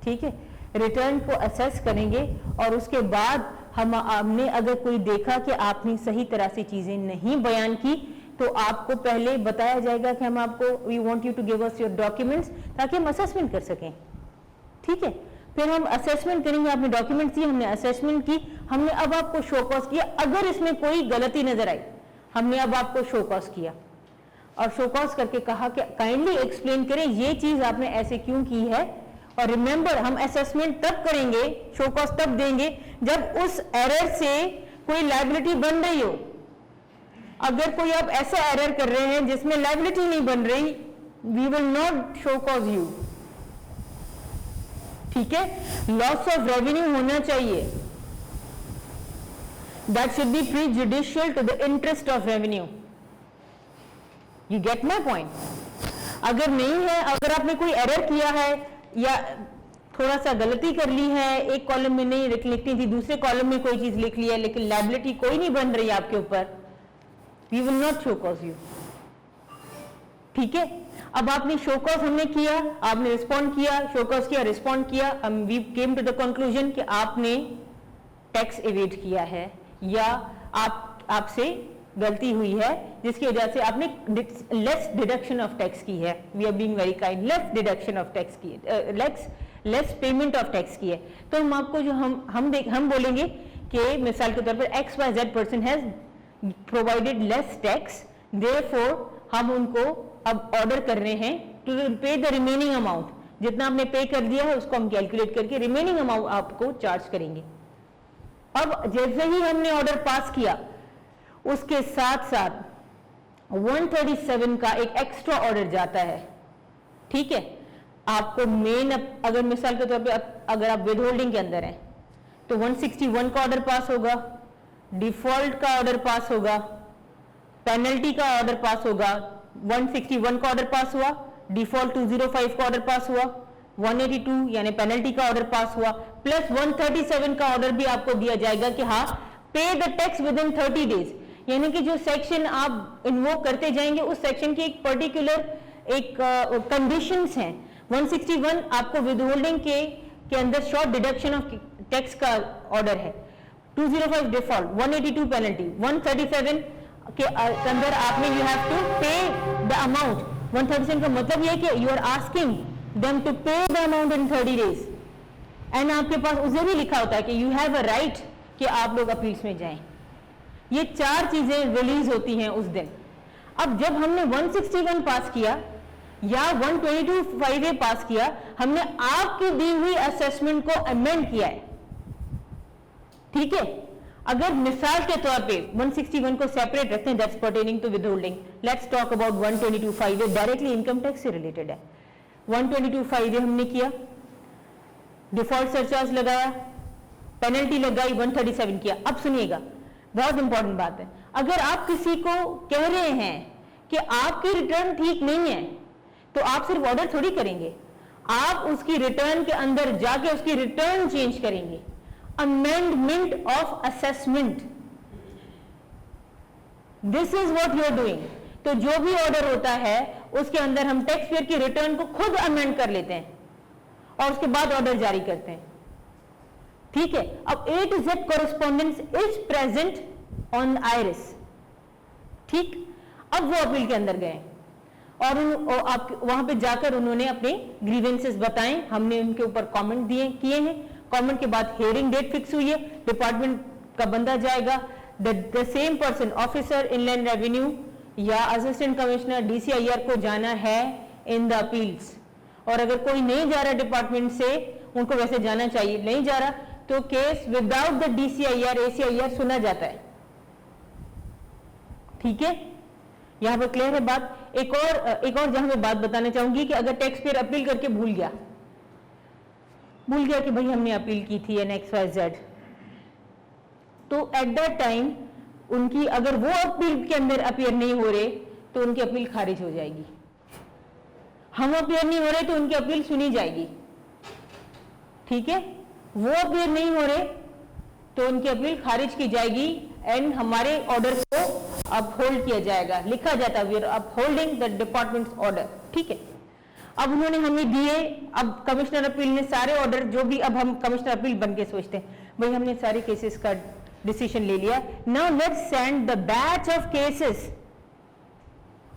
ठीक है, रिटर्न को असेस करेंगे और उसके बाद हमने अगर कोई देखा कि आपने सही तरह से चीजें नहीं बयान की तो आपको पहले बताया जाएगा कि हम आपको we want you to give us your documents ताकि हम असेसमेंट कर सकें। ठीक है, फिर हम असेसमेंट करेंगे, आपने डॉक्यूमेंट्स दिए, हमने असेसमेंट की, हमने अब आपको शो कॉज किया, अगर इसमें कोई गलती नजर आई हमने अब आपको शो कॉज किया और शो कॉज करके कहा कि काइंडली एक्सप्लेन करें ये चीज आपने ऐसे क्यों की है। और रिमेंबर हम असेसमेंट तब करेंगे, शो कॉज तब देंगे जब उस एरर से कोई लायबिलिटी बन रही हो। अगर कोई आप ऐसा एरर कर रहे हैं जिसमें लायबिलिटी नहीं बन रही, we will not show cause you. ठीक है, लॉस ऑफ रेवेन्यू होना चाहिए, that should be prejudicial to the interest of revenue. You get my point? अगर नहीं है, अगर आपने कोई एरर किया है या थोड़ा सा गलती कर ली है, एक कॉलम में नहीं लिखनी थी, दूसरे कॉलम में कोई चीज लिख ली है लेकिन लायबिलिटी कोई नहीं बन रही आपके ऊपर, we will not show cause you. ठीक है, अब आपने शो कॉज हमने किया, आपने रिस्पॉन्ड किया, शो कॉज किया, रिस्पॉन्ड किया, we came to the conclusion कि आपने टैक्स एवेड किया है या आपसे गलती हुई है जिसकी वजह से आपने लेस डिडक्शन ऑफ टैक्स की है। We are being very kind, less deduction of tax की है, लेस पेमेंट ऑफ टैक्स की है। तो हम आपको जो हम बोलेंगे कि मिसाल के तौर पर XYZ person has provided less tax, therefore हम उनको अब ऑर्डर कर रहे हैं to pay the remaining amount, जितना आपने पे कर दिया है उसको हम कैलकुलेट करके रिमेनिंग अमाउंट आपको चार्ज करेंगे। अब जैसे ही हमने ऑर्डर पास किया उसके साथ साथ 137 का एक एक्स्ट्रा ऑर्डर जाता है। ठीक है, आपको मेन, अगर मिसाल के तौर पे अगर आप विद होल्डिंग के अंदर हैं तो 161 का ऑर्डर पास होगा, डिफॉल्ट का ऑर्डर पास होगा, पेनल्टी का ऑर्डर पास होगा। 161 का ऑर्डर पास हुआ, डिफॉल्ट 205 का ऑर्डर पास हुआ, 182 यानी पेनल्टी का ऑर्डर पास हुआ, प्लस 137 का ऑर्डर भी आपको दिया जाएगा कि हाँ पे the tax with in 30 days, यानी कि जो सेक्शन आप इन्वोक करते जाएंगे उस सेक्शन की एक पर्टिकुलर एक कंडीशंस हैं। 161 आपको विद होल्डिंग के अंदर शॉर्ट डिडक्शन ऑफ टैक्स का ऑर्डर है, 205 डिफॉल्ट, 182 पेनल्टी, 137 के अंदर आपने you have to pay the amount. 137 का मतलब यह कि you are asking them to pay the amount in 30 days and आपके पास उसे भी लिखा होता है कि यू हैव अ राइट कि आप लोग अपील्स में जाएं। ये चार चीजें रिलीज होती हैं उस दिन। अब जब हमने 161 पास किया या 122(5A) पास किया, हमने आपकी दी हुई असेसमेंट को अमेंड किया है। ठीक है, अगर मिसाल के तौर पे 161 को सेपरेट रखते हैं, that's pertaining to with holding, let's talk about 122(5A) directly income tax से रिलेटेड है। 122(5A) हमने किया, डिफॉल्ट सरचार्ज लगाया, पेनल्टी लगाई, 137 किया। अब सुनिएगा, बहुत इंपॉर्टेंट बात है, अगर आप किसी को कह रहे हैं कि आपकी रिटर्न ठीक नहीं है तो आप सिर्फ ऑर्डर थोड़ी करेंगे, आप उसकी रिटर्न के अंदर जाके उसकी रिटर्न चेंज करेंगे, amendment of assessment, this is what you are doing. तो जो भी ऑर्डर होता है उसके अंदर हम टैक्स पेयर की रिटर्न को खुद अमेंड कर लेते हैं और उसके बाद ऑर्डर जारी करते हैं। ठीक है, अब A to Z correspondence is present on iris, ठीक। अब वो अपील के अंदर गए और वहां पे जाकर उन्होंने अपने ग्रीवेंसेस बताएं, हमने उनके ऊपर कमेंट किए हैं। कमेंट के बाद हियरिंग डेट फिक्स हुई है, डिपार्टमेंट का बंदा जाएगा, the same person, officer inland revenue या असिस्टेंट कमिश्नर DCIR को जाना है इन द अपील्स। और अगर कोई नहीं जा रहा डिपार्टमेंट से, उनको वैसे जाना चाहिए, नहीं जा रहा तो case without the DCIR ACIR सुना जाता है, ठीक है। यहां पर क्लियर है बात। एक और जहां मैं बात बताना चाहूंगी कि अगर टैक्स पेयर अपील करके भूल गया कि भाई हमने अपील की थी XYZ, तो एट दैट टाइम उनकी, अगर वो अपील के अंदर अपीयर नहीं हो रहे तो उनकी अपील खारिज हो जाएगी। हम अपीयर नहीं हो रहे तो उनकी अपील सुनी जाएगी, ठीक है। वो अपीयर नहीं हो रहे तो उनकी अपील खारिज की जाएगी एंड हमारे ऑर्डर को अपहोल्ड किया जाएगा। लिखा जाता है we are upholding the department's order, ठीक है। अब उन्होंने हमें दिए, अब कमिश्नर अपील ने सारे ऑर्डर जो भी, अब हम कमिश्नर अपील बन के सोचते हैं भाई हमने सारे केसेस का डिसीजन ले लिया, now let's send the batch of cases.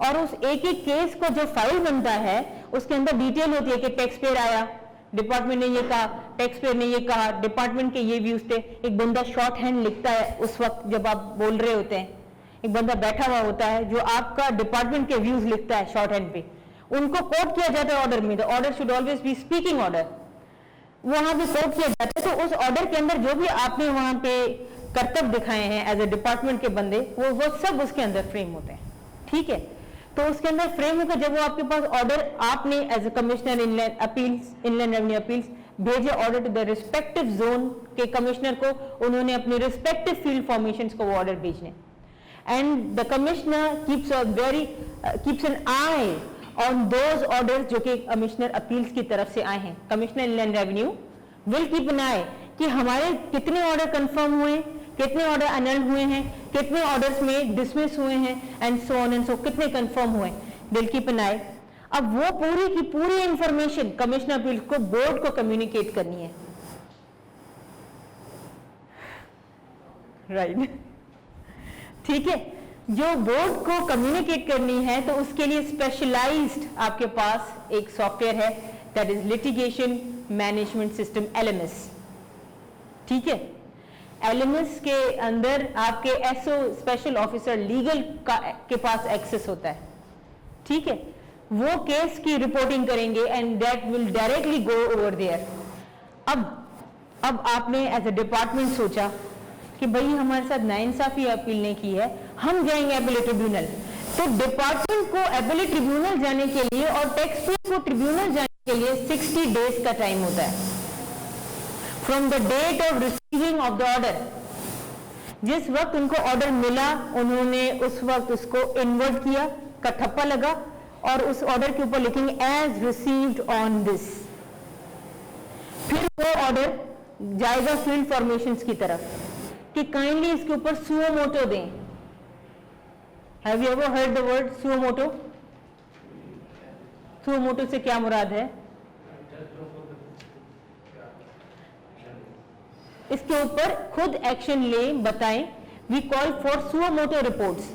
और उस एक एक केस को जो फाइल बनता है उसके अंदर डिटेल होती है कि टैक्स पेयर आया, डिपार्टमेंट ने ये कहा, टैक्स पेयर ने ये कहा, डिपार्टमेंट के ये व्यूज थे। एक बंदा शॉर्ट हैंड लिखता है उस वक्त जब आप बोल रहे होते हैं, एक बंदा बैठा हुआ होता है जो आपका डिपार्टमेंट के व्यूज लिखता है शॉर्ट हैंड पे, उनको कोट किया जाता है ऑर्डर में। The order should always be speaking order, वहां पे कोट किया जाता है। तो उस ऑर्डर के अंदर जो भी आपने वहां पे कर्तव्य दिखाए हैं एज ए डिपार्टमेंट के बंदे, वो सब उसके अंदर फ्रेम होते हैं, ठीक है। तो उसके अंदर फ्रेम होकर जब वो आपके पास ऑर्डर, आपने as a commissioner inland appeals, inland revenue appeals भेजे order to the respective zone के कमिश्नर को, उन्होंने अपने रिस्पेक्टिव फील्ड फॉर्मेशंस को वो ऑर्डर भेजने, and the commissioner keeps an eye on those orders जो कि कमिश्नर अपील्स की तरफ से आए हैं। Commissioner inland revenue will keep an eye कि हमारे कितने ऑर्डर कंफर्म हुए, कितने ऑर्डर अनल्ड हुए हैं, कितने ऑर्डर्स में डिसमिस हुए हैं, एंड सो ऑन एंड सो, कितने कंफर्म हुए, विल कीप एन आई। अब वो पूरी की पूरी इंफॉर्मेशन कमिश्नर अपील को बोर्ड को कम्युनिकेट करनी है, राइट ठीक है। जो बोर्ड को कम्युनिकेट करनी है तो उसके लिए स्पेशलाइज्ड आपके पास एक सॉफ्टवेयर है, that is litigation management system LMS, ठीक है। LMS के अंदर आपके SO स्पेशल ऑफिसर लीगल के पास एक्सेस होता है, ठीक है। वो केस की रिपोर्टिंग करेंगे and that will directly go over there. अब आपने एज ए डिपार्टमेंट सोचा कि भाई हमारे साथ नाइंसाफी अपील ने की है, हम जाएंगे एपेलेट ट्रिब्यूनल। तो डिपार्टमेंट को एपेलेट ट्रिब्यूनल जाने के लिए और टैक्स पेयर को ट्रिब्यूनल जाने के लिए 60 डेज का टाइम होता है from the date of receiving of the order. जिस वक्त उनको ऑर्डर मिला उन्होंने उस वक्त उसको इन्वर्ट किया, का ठप्पा लगा और उस ऑर्डर के ऊपर लिखेंगे एज रिसीव्ड ऑन दिस। फिर वो ऑर्डर जाएगा फील्ड फॉर्मेशंस की तरफ कि काइंडली इसके ऊपर सुओ मोटो दें। Have you ever heard the word suo motu? Suo motu से क्या मुराद है? इसके ऊपर खुद एक्शन ले, बताएं। We call for suo moto reports.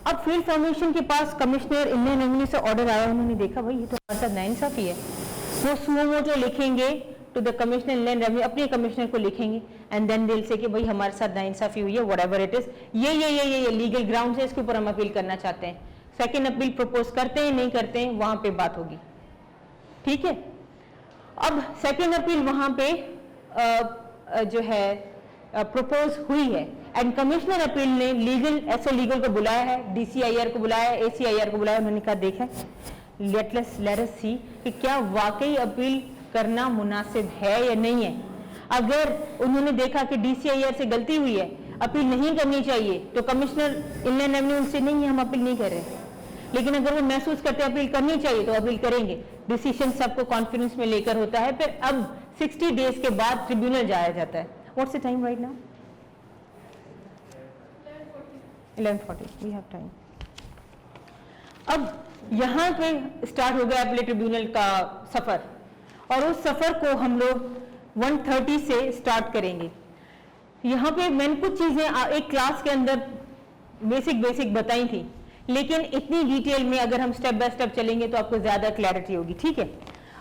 अब फील्ड फॉर्मेशन के पास कमिश्नर इनलैंड रेवेन्यू से ऑर्डर आया, उन्होंने देखा भाई ये तो हमारे साथ नाइंसाफी है, वो सुओ मोटो लिखेंगे to the commissioner inland revenue, अपने कमिश्नर को लिखेंगे एंड देन दिल से कि भाई हमारे साथ नाइंसाफी हुई है, व्हाटएवर इट इज, ये लीगल ग्राउंड है, इसके ऊपर हम अपील करना चाहते हैं। सेकेंड अपील प्रपोज करते हैं नहीं करते हैं, वहां पे बात होगी, ठीक है। अब सेकेंड अपील वहां पे जो है प्रपोज हुई है एंड कमिश्नर अपील ने एसओ लीगल को बुलाया है, DCIR को बुलाया है, ACIR को बुलाया, उन्होंने कहा देखा लेट अस सी कि क्या वाकई अपील करना मुनासिब है या नहीं है। अगर उन्होंने देखा कि DCIR से गलती हुई है, अपील नहीं करनी चाहिए, तो कमिश्नर इनलैंड रेवेन्यू उनसे नहीं हम अपील नहीं कर रहे, लेकिन अगर वो महसूस करते अपील करनी चाहिए तो अपील करेंगे। डिसीजन सबको कॉन्फिडेंस में लेकर होता है। फिर अब 60 डेज के बाद ट्रिब्यूनल जाया जाता है। What's the time right now? 11:40 we have time. अब यहां पे स्टार्ट हो गया अपील ट्रिब्यूनल का सफर और उस सफर को हम लोग 1:30 से स्टार्ट करेंगे। यहाँ पे मैंने कुछ चीजें एक क्लास के अंदर बेसिक बताई थी, लेकिन इतनी डिटेल में अगर हम स्टेप बाय स्टेप चलेंगे तो आपको ज्यादा क्लैरिटी होगी। ठीक है,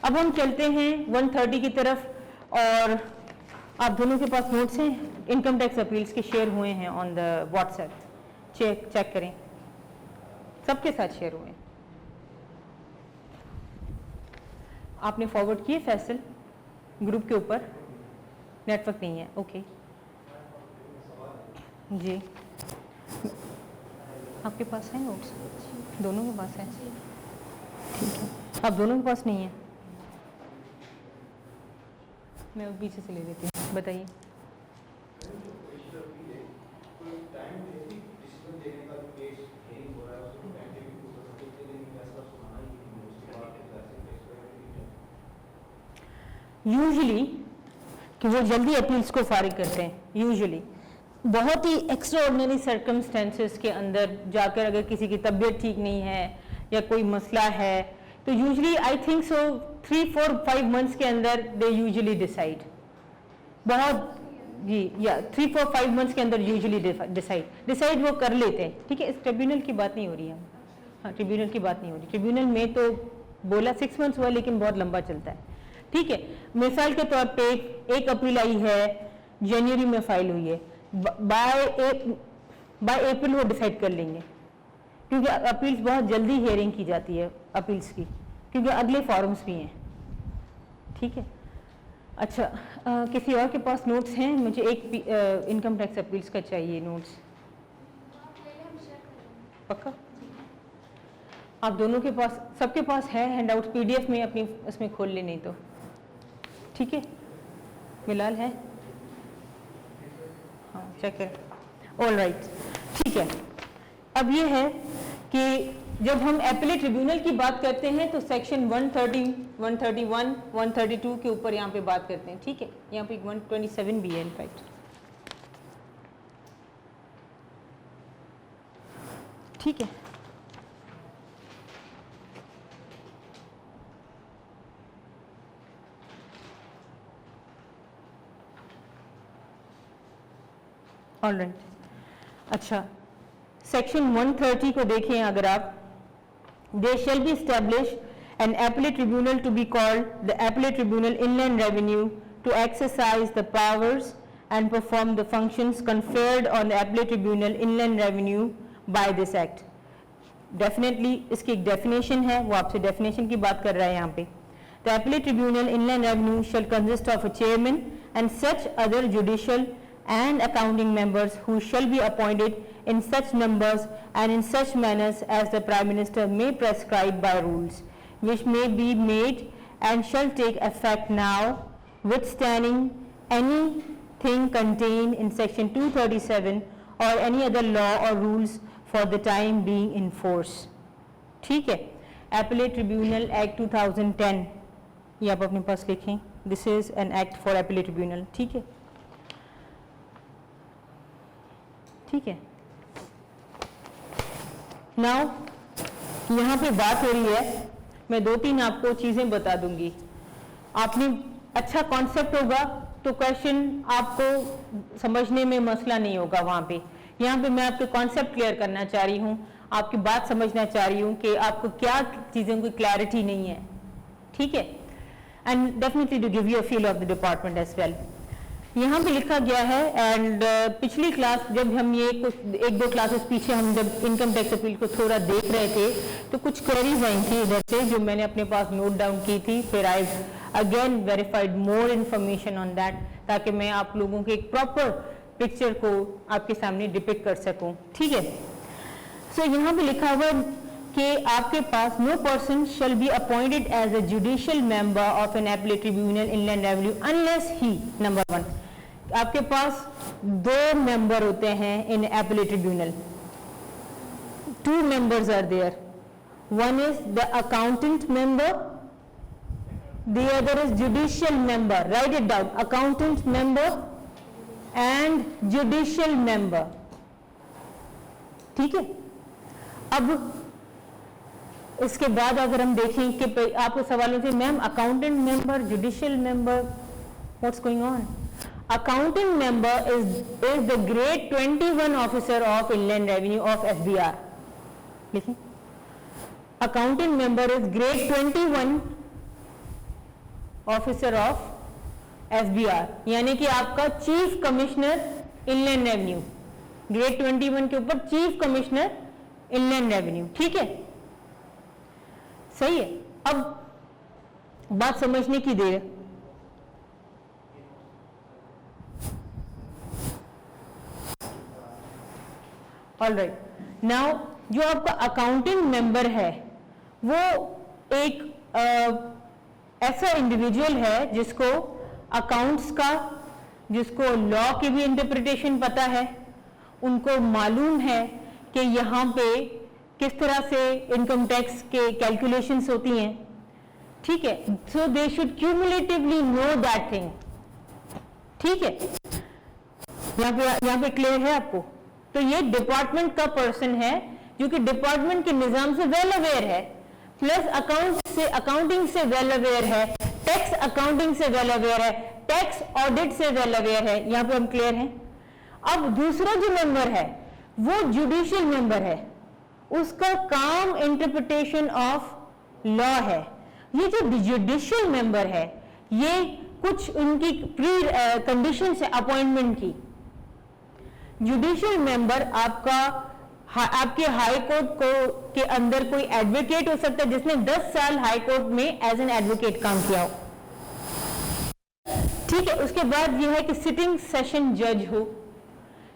अब हम चलते हैं 130 की तरफ, और आप दोनों के पास नोट्स हैं इनकम टैक्स अपील्स के शेयर हुए हैं ऑन द व्हाट्सएप, चेक करें, सबके साथ शेयर हुए हैं। आपने फॉरवर्ड किए फैसल ग्रुप के ऊपर? नेटवर्क नहीं है, ओके जी। आपके पास है नोट्स? दोनों के पास है, ठीक है। आप दोनों के पास नहीं है, मैं पीछे से ले लेती हूँ, बताइए। यूजुअली कि वो जल्दी अपील्स को फारिग करते हैं, यूजुअली बहुत ही एक्स्ट्राऑर्डिनरी सर्कमस्टेंसेस के अंदर जाकर अगर किसी की तबीयत ठीक नहीं है या कोई मसला है तो usually I think so 3, 4, 5 months के अंदर दे यूजुअली डिसाइड, बहुत जी, या 3, 4, 5 मंथ्स के अंदर यूजुअली डिसाइड वो कर लेते हैं। ठीक है, इस ट्रिब्यूनल की बात नहीं हो रही है, हाँ ट्रिब्यूनल की बात नहीं हो रही। ट्रिब्यूनल में तो बोला 6 मंथ्स हुआ, लेकिन बहुत लंबा चलता है। ठीक है, मिसाल के तौर पे एक अपील आई है, जनवरी में फाइल हुई है, बाय अप्रैल वो डिसाइड कर लेंगे, क्योंकि अपील्स बहुत जल्दी हियरिंग की जाती है अपील्स की, क्योंकि अगले फॉर्म्स भी हैं। ठीक है, अच्छा किसी और के पास नोट्स हैं? मुझे एक इनकम टैक्स अपील्स का चाहिए नोट्स, पक्का? आप दोनों के पास, सबके पास है हैंडआउट पीडीएफ में, अपनी उसमें खोल ले नहीं तो। ठीक है, बिलाल है? हाँ चेक कर, ऑल राइट। ठीक है, अब ये है कि जब हम एपेलेट ट्रिब्यूनल की बात करते हैं तो सेक्शन 130, 131, 132 के ऊपर यहाँ पे बात करते हैं। ठीक है, यहाँ पे 127 भी है इनफैक्ट। ठीक है, ऑल राइट। अच्छा, सेक्शन 130 को देखें अगर आप, there shall be established an appellate tribunal to be called the Appellate Tribunal Inland Revenue to exercise the powers and perform the functions conferred on the Appellate Tribunal Inland Revenue by this Act. Definitely इसकी एक definition है, वो आपसे definition की बात कर रहा है यहाँ पे। The Appellate Tribunal Inland Revenue shall consist of a chairman and such other judicial and accounting members who shall be appointed in such numbers and in such manners as the Prime Minister may prescribe by rules, which may be made and shall take effect now, withstanding anything contained in section 237 or any other law or rules for the time being in force. ठीक है, Appellate Tribunal Act 2010, ये आप अपने पास लिखें, this is an act for Appellate Tribunal। ठीक है, ठीक है। नाउ यहाँ पे बात हो रही है, मैं 2-3 आपको चीजें बता दूंगी, आपने अच्छा कॉन्सेप्ट होगा तो क्वेश्चन आपको समझने में मसला नहीं होगा वहां पे। यहाँ पे मैं आपके कॉन्सेप्ट क्लियर करना चाह रही हूँ, आपकी बात समझना चाह रही हूँ कि आपको क्या चीजों की क्लैरिटी नहीं है। ठीक है, and definitely to give you a feel of the department as well. यहाँ पे लिखा गया है, एंड पिछली क्लास जब हम ये कुछ 1-2 क्लासेस पीछे हम जब इनकम टैक्स अपील को थोड़ा देख रहे थे तो कुछ क्वेरीज आई थी इधर से जो मैंने अपने पास नोट डाउन की थी, फिर I again verified more information on that, ताकि मैं आप लोगों के एक प्रॉपर पिक्चर को आपके सामने डिपिक्ट कर सकूं। ठीक है, सो यहाँ पे लिखा हुआ कि आपके पास no person shall be appointed as a judicial member of an appellate tribunal inland revenue unless he, number 1, आपके पास 2 मेंबर होते हैं in appellate tribunal, 2 members are there, one is the accountant member, the other is judicial member, write it down, accountant member and judicial member। ठीक है, अब इसके बाद अगर हम देखें कि आपको सवाल होते हैं ma'am accountant member, judicial member, what's going on, accounting member is the grade 21 officer of Inland Revenue of SBR. लिखें, accounting member is grade 21 officer of SBR, यानी कि आपका chief commissioner inland revenue, grade 21 के ऊपर chief commissioner inland revenue, ठीक है, सही है। अब बात समझने की देर है। ऑलराइट, नाउ जो आपका अकाउंटिंग मेंबर है वो एक ऐसा इंडिविजुअल है जिसको अकाउंट्स का, जिसको लॉ की भी इंटरप्रिटेशन पता है, उनको मालूम है कि यहाँ पे किस तरह से इनकम टैक्स के कैलकुलेशंस होती हैं, ठीक है, so they should cumulatively know that thing, ठीक है, यहाँ पे क्लियर है आपको। तो ये डिपार्टमेंट का पर्सन है जो कि डिपार्टमेंट के निजाम से वेल अवेयर है, प्लस अकाउंटिंग से वेल अवेयर है, टैक्स अकाउंटिंग से वेल अवेयर है, टैक्स ऑडिट से वेल अवेयर है, यहाँ पे हम क्लियर हैं। अब दूसरा जो मेंबर है वो जुडिशियल मेंबर है, उसका काम इंटरप्रिटेशन ऑफ लॉ है। ये जो जुडिशियल मेंबर है ये कुछ उनकी प्री कंडीशन है अपॉइंटमेंट की। जुडिशियल मेंबर आपके हाई कोर्ट को के अंदर कोई एडवोकेट हो सकता है जिसने 10 साल हाई कोर्ट में एज एन एडवोकेट काम किया हो, ठीक है। उसके बाद यह है कि सिटिंग सेशन जज हो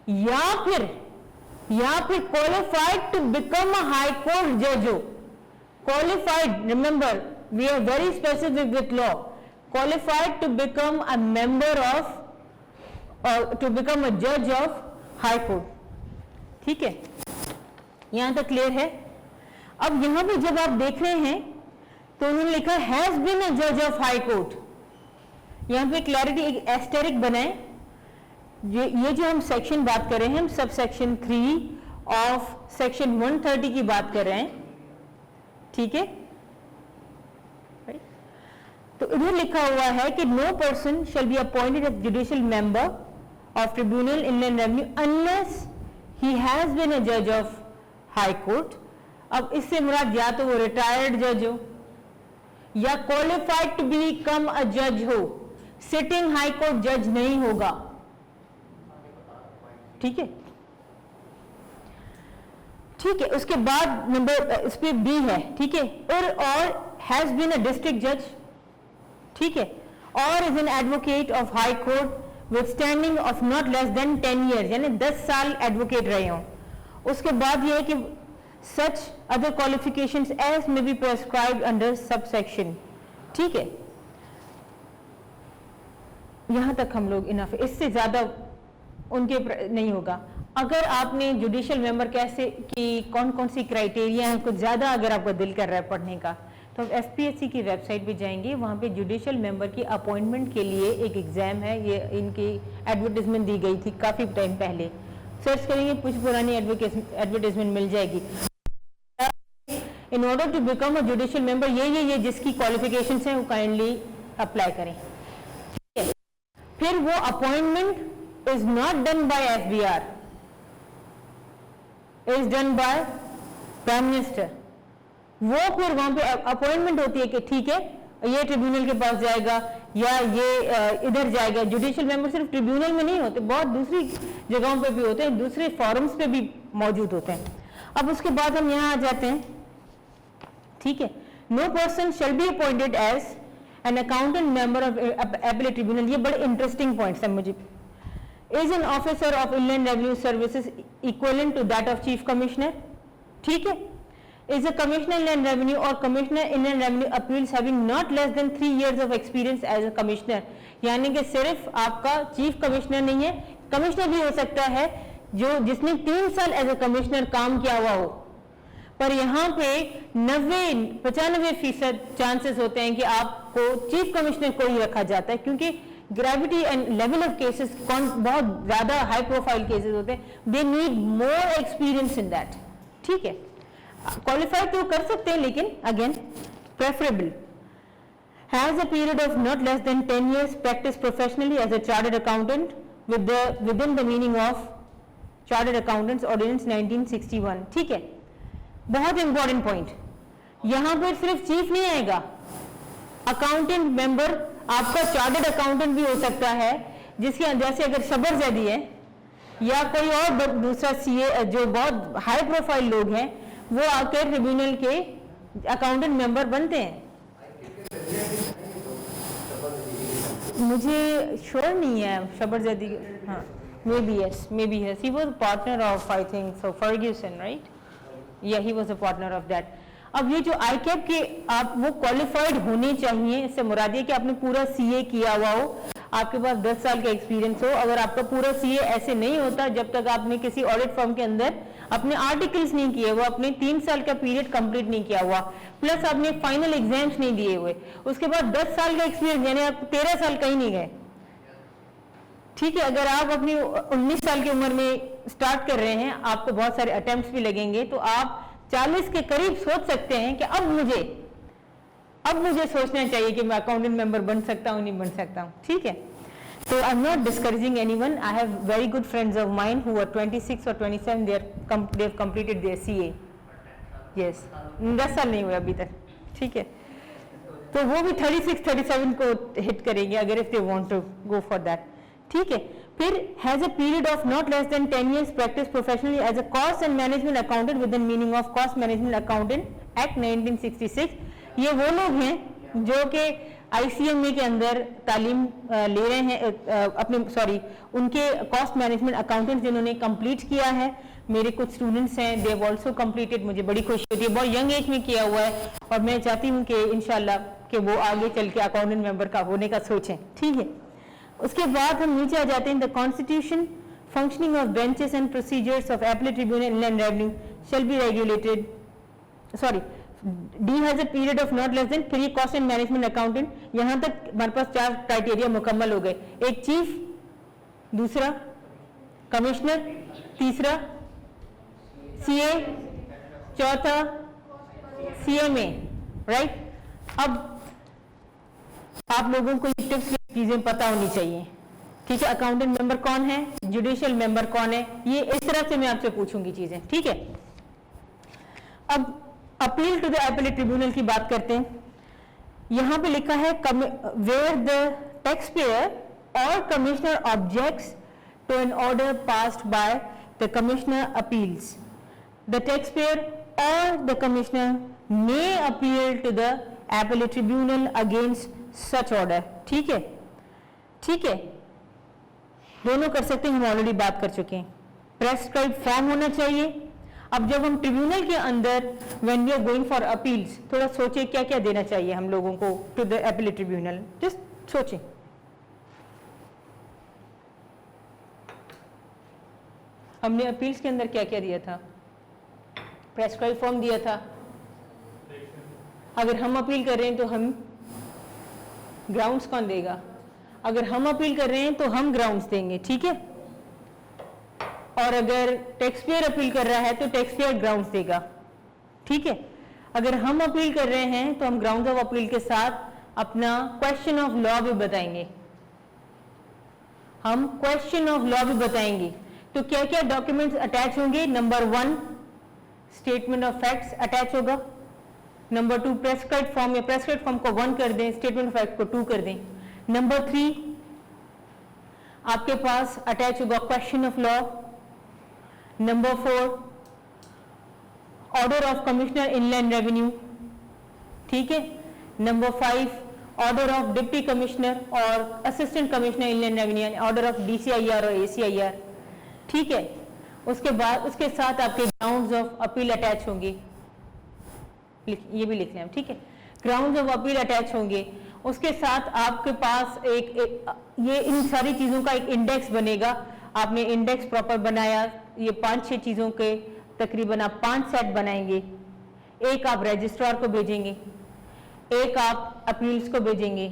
या फिर qualified to become a high court जज हो। Qualified, remember we are very specific with law, qualified to become a member of to become a जज ऑफ हाई कोर्ट, ठीक है, यहां तक क्लियर है। अब यहां पे जब आप देख रहे हैं तो उन्होंने लिखा हैज बीन अ जज ऑफ हाई कोर्ट, यहां पे क्लैरिटी एक एस्टेरिक बनाए। ये जो हम सेक्शन बात कर रहे हैं, हम सब सेक्शन 3 ऑफ सेक्शन 130 की बात कर रहे हैं, ठीक है। तो इधर लिखा हुआ है कि no person shall be appointed as judicial member of tribunal inland revenue unless he has been a judge of high court। अब इससे मुराद या तो वो रिटायर्ड जज हो या क्वालिफाइड टू बिकम अ जज हो, सिटिंग हाई कोर्ट जज नहीं होगा, ठीक है, ठीक है। उसके बाद नंबर इस पे बी है, ठीक है, और हैज बीन अ डिस्ट्रिक्ट जज, ठीक है, और is an advocate of high court with standing of not less than 10 years, यानी 10 साल एडवोकेट रहे हों। उसके बाद यह है कि such other qualifications as may be prescribed under sub section, ठीक है, यहां तक हम लोग इनफ, इससे ज्यादा उनके नहीं होगा। अगर आपने जुडिशियल मेंबर कैसे की कौन कौन सी क्राइटेरिया है, कुछ ज्यादा अगर आपका दिल कर रहा है पढ़ने का, तो आप एफपीएससी की वेबसाइट पे जाएंगे, वहाँ पे जुडिशियल मेंबर की अपॉइंटमेंट के लिए एक एग्जाम है, ये इनकी एडवर्टाइजमेंट दी गई थी काफ़ी टाइम पहले, सर्च करेंगे कुछ पुरानी एडवर्टाइजमेंट मिल जाएगी। In order to become a judicial member ये जिसकी क्वालिफिकेशंस हैं वो काइंडली अप्लाई करें, ठीक है। फिर वो appointment is not done by SBR, is done by prime minister. वो फिर वहां पे अपॉइंटमेंट होती है कि ठीक है ये ट्रिब्यूनल के पास जाएगा या ये इधर जाएगा। जुडिशियल मेंबर सिर्फ ट्रिब्यूनल में नहीं होते, बहुत दूसरी जगहों पे भी होते हैं, दूसरे फॉरम्स पे भी मौजूद होते हैं। अब उसके बाद हम यहाँ आ जाते हैं, ठीक है। No person shall be appointed as an accountant member of appellate tribunal, ये बड़े इंटरेस्टिंग पॉइंट्स हैं मुझे। Is an officer of inland revenue services equivalent to that of chief commissioner, ठीक है। is a commissioner inland revenue or commissioner inland revenue appeals having not less than 3 years of experience as a commissioner, यानी कि सिर्फ आपका chief commissioner नहीं है, commissioner भी हो सकता है जो जिसने 3 साल एज ए कमिश्नर काम किया हुआ हो। पर यहाँ पे 90-95% चांसेस होते हैं कि आपको चीफ कमिश्नर को ही रखा जाता है, क्योंकि gravity and level of cases बहुत ज्यादा हाई प्रोफाइल केसेस होते हैं, they need more experience in that, ठीक है। क्वालिफाई तो कर सकते हैं लेकिन again preferable. has a period of not less than 10 years practice professionally as a chartered accountant within the meaning of Chartered Accountants Ordinance 1961. ठीक है, बहुत इंपॉर्टेंट पॉइंट, यहां पर सिर्फ चीफ नहीं आएगा, अकाउंटेंट मेंबर आपका चार्टर्ड अकाउंटेंट भी हो सकता है, जिसके जैसे अगर शबर जैदी है या कोई और दूसरा सीए जो बहुत हाई प्रोफाइल लोग हैं, वो आकर ट्रिब्यूनल के अकाउंटेंट मेंबर बनते हैं। मुझे श्योर नहीं है शबर जैदी, हाँ maybe yes, he was partner of I think so Ferguson, right, या he was a partner of that. अब ये जो आईकैप के आप वो क्वालिफाइड होने चाहिए, इससे मुराद ये कि आपने पूरा सीए किया हुआ हो, आपके पास 10 साल का एक्सपीरियंस हो। अगर आपका पूरा सीए ऐसे नहीं होता जब तक आपने किसी ऑडिट फर्म के अंदर अपने आर्टिकल्स नहीं किए हुआ, अपने 3 साल का पीरियड कंप्लीट नहीं किया हुआ, प्लस आपने फाइनल एग्जाम्स नहीं दिए हुए, उसके बाद 10 साल का एक्सपीरियंस, यानी आप 13 साल कहीं नहीं गए। ठीक है, अगर आप अपनी 19 साल की उम्र में स्टार्ट कर रहे हैं, आपको बहुत सारे अटेम्प्ट्स भी लगेंगे, तो आप 40 के करीब सोच सकते हैं कि अब मुझे सोचना चाहिए कि मैं अकाउंटेंट मेंबर बन सकता हूं नहीं बन सकता हूं। ठीक है, तो I am not discouraging anyone, I have very good friends of mine who are 26 और 27, they have completed their CA. Yes, 10 साल नहीं हुए अभी तक। ठीक है, तो वो भी 36 37 को हिट करेंगे अगर if they want to go for that. ठीक है, फिर has a period of not less than 10 years practice professionally as a cost and management accountant within meaning of cost management accountant act 1966। ये वो लोग हैं जो कि ICMA के अंदर तालीम ले रहे हैं, उनके कॉस्ट मैनेजमेंट अकाउंटेंट जिन्होंने कंप्लीट किया है। मेरे कुछ स्टूडेंट्स हैं, दे हैव आल्सो कंप्लीटेड, मुझे बड़ी खुशी होती है, बहुत यंग एज में किया हुआ है, और मैं चाहती हूँ कि इंशाल्लाह कि वो आगे चल के अकाउंटेंट मेंबर का होने का सोचें। ठीक है, उसके बाद हम नीचे आ जाते हैं, the constitution functioning of benches and procedures of appellate tribunal inland revenue shall be regulated, D has a period of not less than, फिर ये कॉस्ट एंड मैनेजमेंट अकाउंटेंट, यहां तक हमारे पास 4 क्राइटेरिया मुकम्मल हो गए, एक चीफ, दूसरा कमिश्नर, तीसरा सीए, चौथा सीएमए, राइट। अब आप लोगों को ये टिप्स चीजें पता होनी चाहिए। ठीक है, अकाउंटेंट मेंबर कौन है, जुडिशियल मेंबर कौन है, ये इस तरह से मैं आपसे पूछूंगी चीजें। ठीक है, अब appeal to the appellate tribunal की बात करते हैं। यहां पे लिखा है वेयर द टैक्स पेयर और commissioner objects to an order passed by the commissioner appeals, the tax payer और the commissioner may appeal to the appellate tribunal against such order. ठीक है, ठीक है, दोनों कर सकते हैं, हम ऑलरेडी बात कर चुके हैं। प्रेस्क्राइब फॉर्म होना चाहिए। अब जब हम ट्रिब्यूनल के अंदर when we are going for appeals, थोड़ा सोचें क्या क्या देना चाहिए हम लोगों को to the appellate tribunal, just सोचें। हमने अपील्स के अंदर क्या क्या दिया था, प्रेस्क्राइब फॉर्म दिया था, अगर हम अपील कर रहे हैं तो हम ग्राउंड्स कौन देगा, अगर हम अपील कर रहे हैं तो हम ग्राउंड्स देंगे। ठीक है, और अगर टैक्स पेयर अपील कर रहा है तो टैक्स पेयर ग्राउंड्स देगा। ठीक है, अगर हम अपील कर रहे हैं तो हम ग्राउंड्स ऑफ अपील के साथ अपना क्वेश्चन ऑफ लॉ भी बताएंगे, हम क्वेश्चन ऑफ लॉ भी बताएंगे। तो क्या क्या डॉक्यूमेंट्स अटैच होंगे, number 1 statement of facts attach होगा, नंबर 2 प्रेस्क्राइब फॉर्म या प्रेस्क्राइब फॉर्म को 1 कर दें, स्टेटमेंट ऑफ फैक्ट को 2 कर दें। नंबर 3 आपके पास अटैच होगा question of law. Number 4 order of commissioner inland revenue. ठीक है, number 5 order of deputy commissioner और assistant commissioner inland revenue, order of DCIR और एसीआईआर। ठीक है, उसके बाद उसके साथ आपके ग्राउंड्स ऑफ अपील अटैच होंगे, ये भी लिख लें हम। ठीक है, ग्राउंड्स ऑफ अपील अटैच होंगे, उसके साथ आपके पास ये इन सारी चीजों का एक इंडेक्स बनेगा। आपने इंडेक्स प्रॉपर बनाया, ये 5-6 चीजों के तकरीबन आप 5 सेट बनाएंगे, एक आप रजिस्ट्रार को भेजेंगे, एक आप अपील्स को भेजेंगे,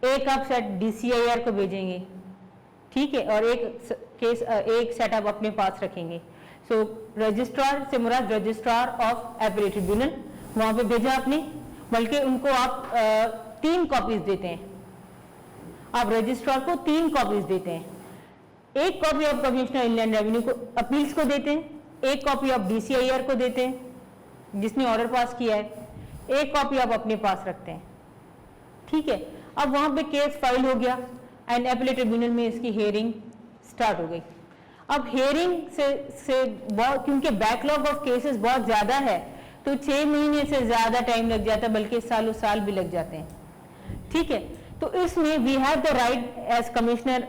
एक आप सेट डीसीआईआर को भेजेंगे। ठीक है, और एक सेट आप अपने पास रखेंगे। सो रजिस्ट्रार से मुराद रजिस्ट्रार ऑफ एपेलेट ट्रिब्यूनल, वहां पे भेजा आपने, बल्कि उनको आप 3 कॉपीज देते हैं, आप रजिस्ट्रार को 3 कॉपीज देते हैं। एक कॉपी आप कमिश्नर इनलैंड रेवेन्यू को अपील्स को देते हैं, एक कॉपी आप DCIR को देते हैं जिसने ऑर्डर पास किया है, एक कॉपी आप अपने पास रखते हैं। ठीक है, अब वहां पे केस फाइल हो गया एंड एपीलेट ट्रिब्यूनल में इसकी हियरिंग स्टार्ट हो गई। अब हियरिंग से बहुत, क्योंकि बैकलॉग ऑफ केसेस बहुत ज्यादा है तो 6 महीने से ज्यादा टाइम लग जाता है, बल्कि सालों साल भी लग जाते हैं। ठीक है, तो इसमें we have the right as commissioner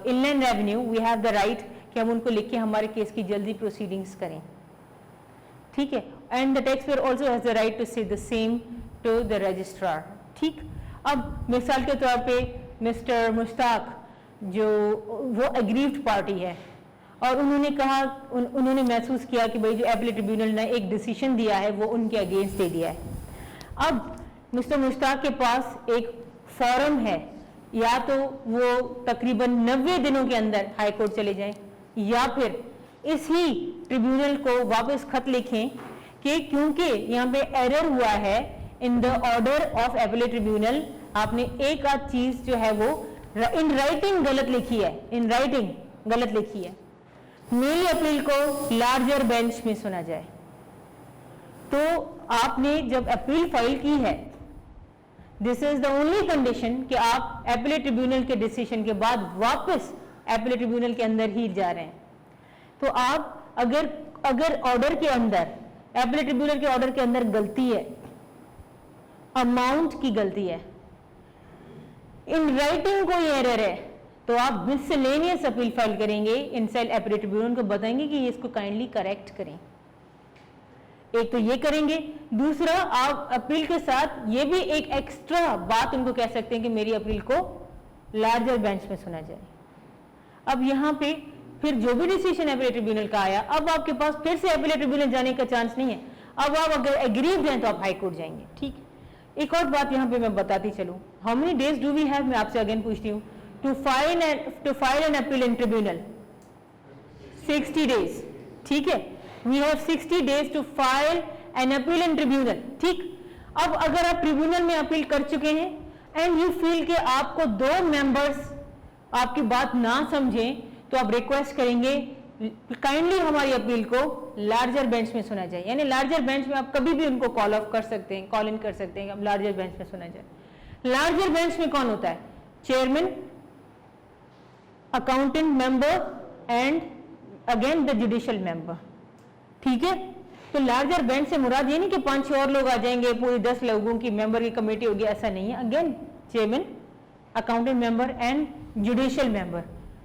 inland revenue, we have the right कि हम उनको लिख के हमारे केस की जल्दी प्रोसीडिंग्स करें। ठीक है, and the tax payer also has the right to say the same to the registrar. ठीक, अब मिसाल के तौर पे मिस्टर मुश्ताक जो वो एग्रीव्ड पार्टी है और उन्होंने कहा, उन्होंने महसूस किया कि भाई जो एपीलेट ट्रिब्यूनल ने एक डिसीजन दिया है वो उनके अगेंस्ट दे दिया है। अब मिस्टर मुश्ताक के पास एक फॉर्म है, या तो वो तकरीबन 90 दिनों के अंदर हाई कोर्ट चले जाएं या फिर इसी ट्रिब्यूनल को वापस खत लिखें कि क्योंकि यहाँ पे एरर हुआ है in the order of appellate tribunal, आपने एक आध चीज जो है वो इन राइटिंग गलत लिखी है, इन राइटिंग गलत लिखी है, मेरी अपील को लार्जर बेंच में सुना जाए। तो आपने जब अपील फाइल की है, this is the only condition कि आप एपीलेट ट्रिब्यूनल के डिसीजन के बाद वापस एपीलेट ट्रिब्यूनल के अंदर ही जा रहे हैं। तो आप अगर ऑर्डर के अंदर, एपीलेट ट्रिब्यूनल के ऑर्डर के अंदर गलती है, अमाउंट की गलती है, इन राइटिंग कोई एरर है, तो आप मिसलेनियस अपील फाइल करेंगे, इनसाइड एपीलेट ट्रिब्यूनल को बताएंगे कि इसको काइंडली करेक्ट करें। एक तो ये करेंगे, दूसरा आप अपील के साथ ये भी एक एक्स्ट्रा बात उनको कह सकते हैं कि मेरी अपील को लार्जर बेंच में सुना जाए। अब यहाँ पे फिर जो भी डिसीजन एपीलेट ट्रिब्यूनल का आया, अब आपके पास फिर से एपीलेट ट्रिब्यूनल जाने का चांस नहीं है। अब आप अगर एग्रीव हैं तो आप हाई कोर्ट जाएंगे। ठीक, एक और बात यहाँ पे मैं बताती चलूं, how many days do we have, मैं आपसे अगेन पूछती हूँ, to file an appeal in tribunal? 60 days. ठीक है, we have 60 days to file an appeal in tribunal. ठीक, अब अगर आप ट्रिब्यूनल में अपील कर चुके हैं एंड यू फील कि आपको 2 मेंबर्स आपकी बात ना समझें, तो आप रिक्वेस्ट करेंगे काइंडली हमारी अपील को लार्जर बेंच में सुना जाए। यानी लार्जर बेंच में आप कभी भी उनको कॉल ऑफ कर सकते हैं, कॉल इन कर सकते हैं कि अब लार्जर बेंच में सुना जाए। लार्जर बेंच में कौन होता है? Chairman, accountant member and again the judicial member. ठीक है, तो लार्जर बेंच से मुराद ये नहीं कि 5-6 और लोग आ जाएंगे, पूरी 10 लोगों की मेंबर की कमेटी होगी, ऐसा नहीं है। Again chairman, accountant member and judicial member.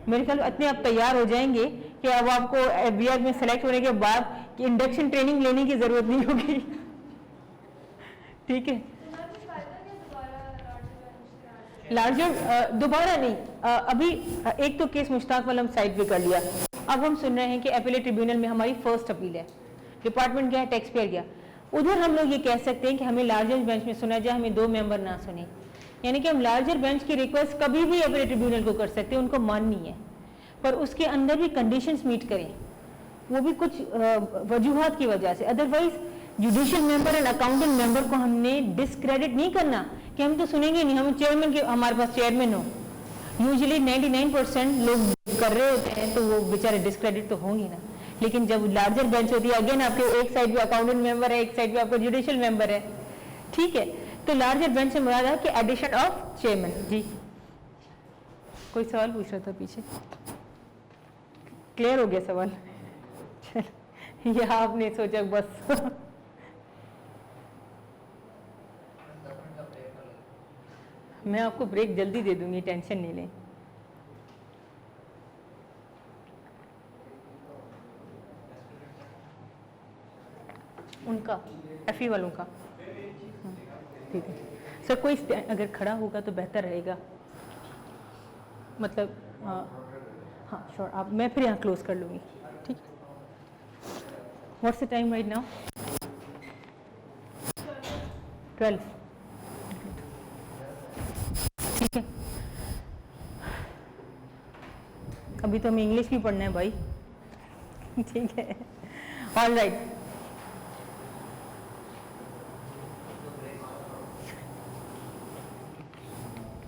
मेरे ख्याल इतने आप तैयार हो जाएंगे कि अब आपको एफबीआर में सेलेक्ट होने के बाद इंडक्शन ट्रेनिंग लेने की जरूरत नहीं होगी। ठीक है, लार्जर दोबारा नहीं, अभी एक तो केस मुश्ताक वाला हम साइड पे कर लिया। अब हम सुन रहे हैं कि एपीलेट ट्रिब्यूनल में हमारी फर्स्ट अपील है, डिपार्टमेंट गया, टैक्स पेयर गया, उधर हम लोग ये कह सकते हैं कि हमें लार्जर बेंच में सुना जाए, हमें 2 मेंबर ना सुने। यानी कि हम लार्जर बेंच की रिक्वेस्ट कभी भी एपीलेट ट्रिब्यूनल को कर सकते हैं, उनको माननी है, पर उसके अंदर भी कंडीशंस मीट करें, वो भी कुछ वजूहात की वजह से। Otherwise judicial member and accountant member को हमने डिस्क्रेडिट नहीं करना कि हम तो सुनेंगे नहीं, हम चेयरमैन के, हमारे पास चेयरमैन हो, यूजुअली 99% लोग कर रहे होते हैं, तो वो बेचारे डिस्क्रेडिट तो होंगे ना। लेकिन जब लार्जर बेंच होती है, अगेन आपके एक साइड पे अकाउंटेंट मेंबर है, एक साइड पे आपका जुडिशियल मेंबर है। ठीक है, तो लार्जर बेंच से मुराद है कि एडिशन ऑफ चेयरमैन। जी, कोई सवाल पूछ रहा था पीछे? क्लियर हो गया सवाल? या आपने सोचा बस? मैं आपको ब्रेक जल्दी दे दूंगी, टेंशन नहीं लें। उनका एफई वालों का ठीक है सर, कोई अगर खड़ा होगा तो बेहतर रहेगा, मतलब हाँ श्योर, आप, मैं फिर यहाँ क्लोज कर लूँगी। ठीक, what's the time right now? 12। ठीक है, अभी तो हमें इंग्लिश भी पढ़ना है भाई। ठीक है, all right.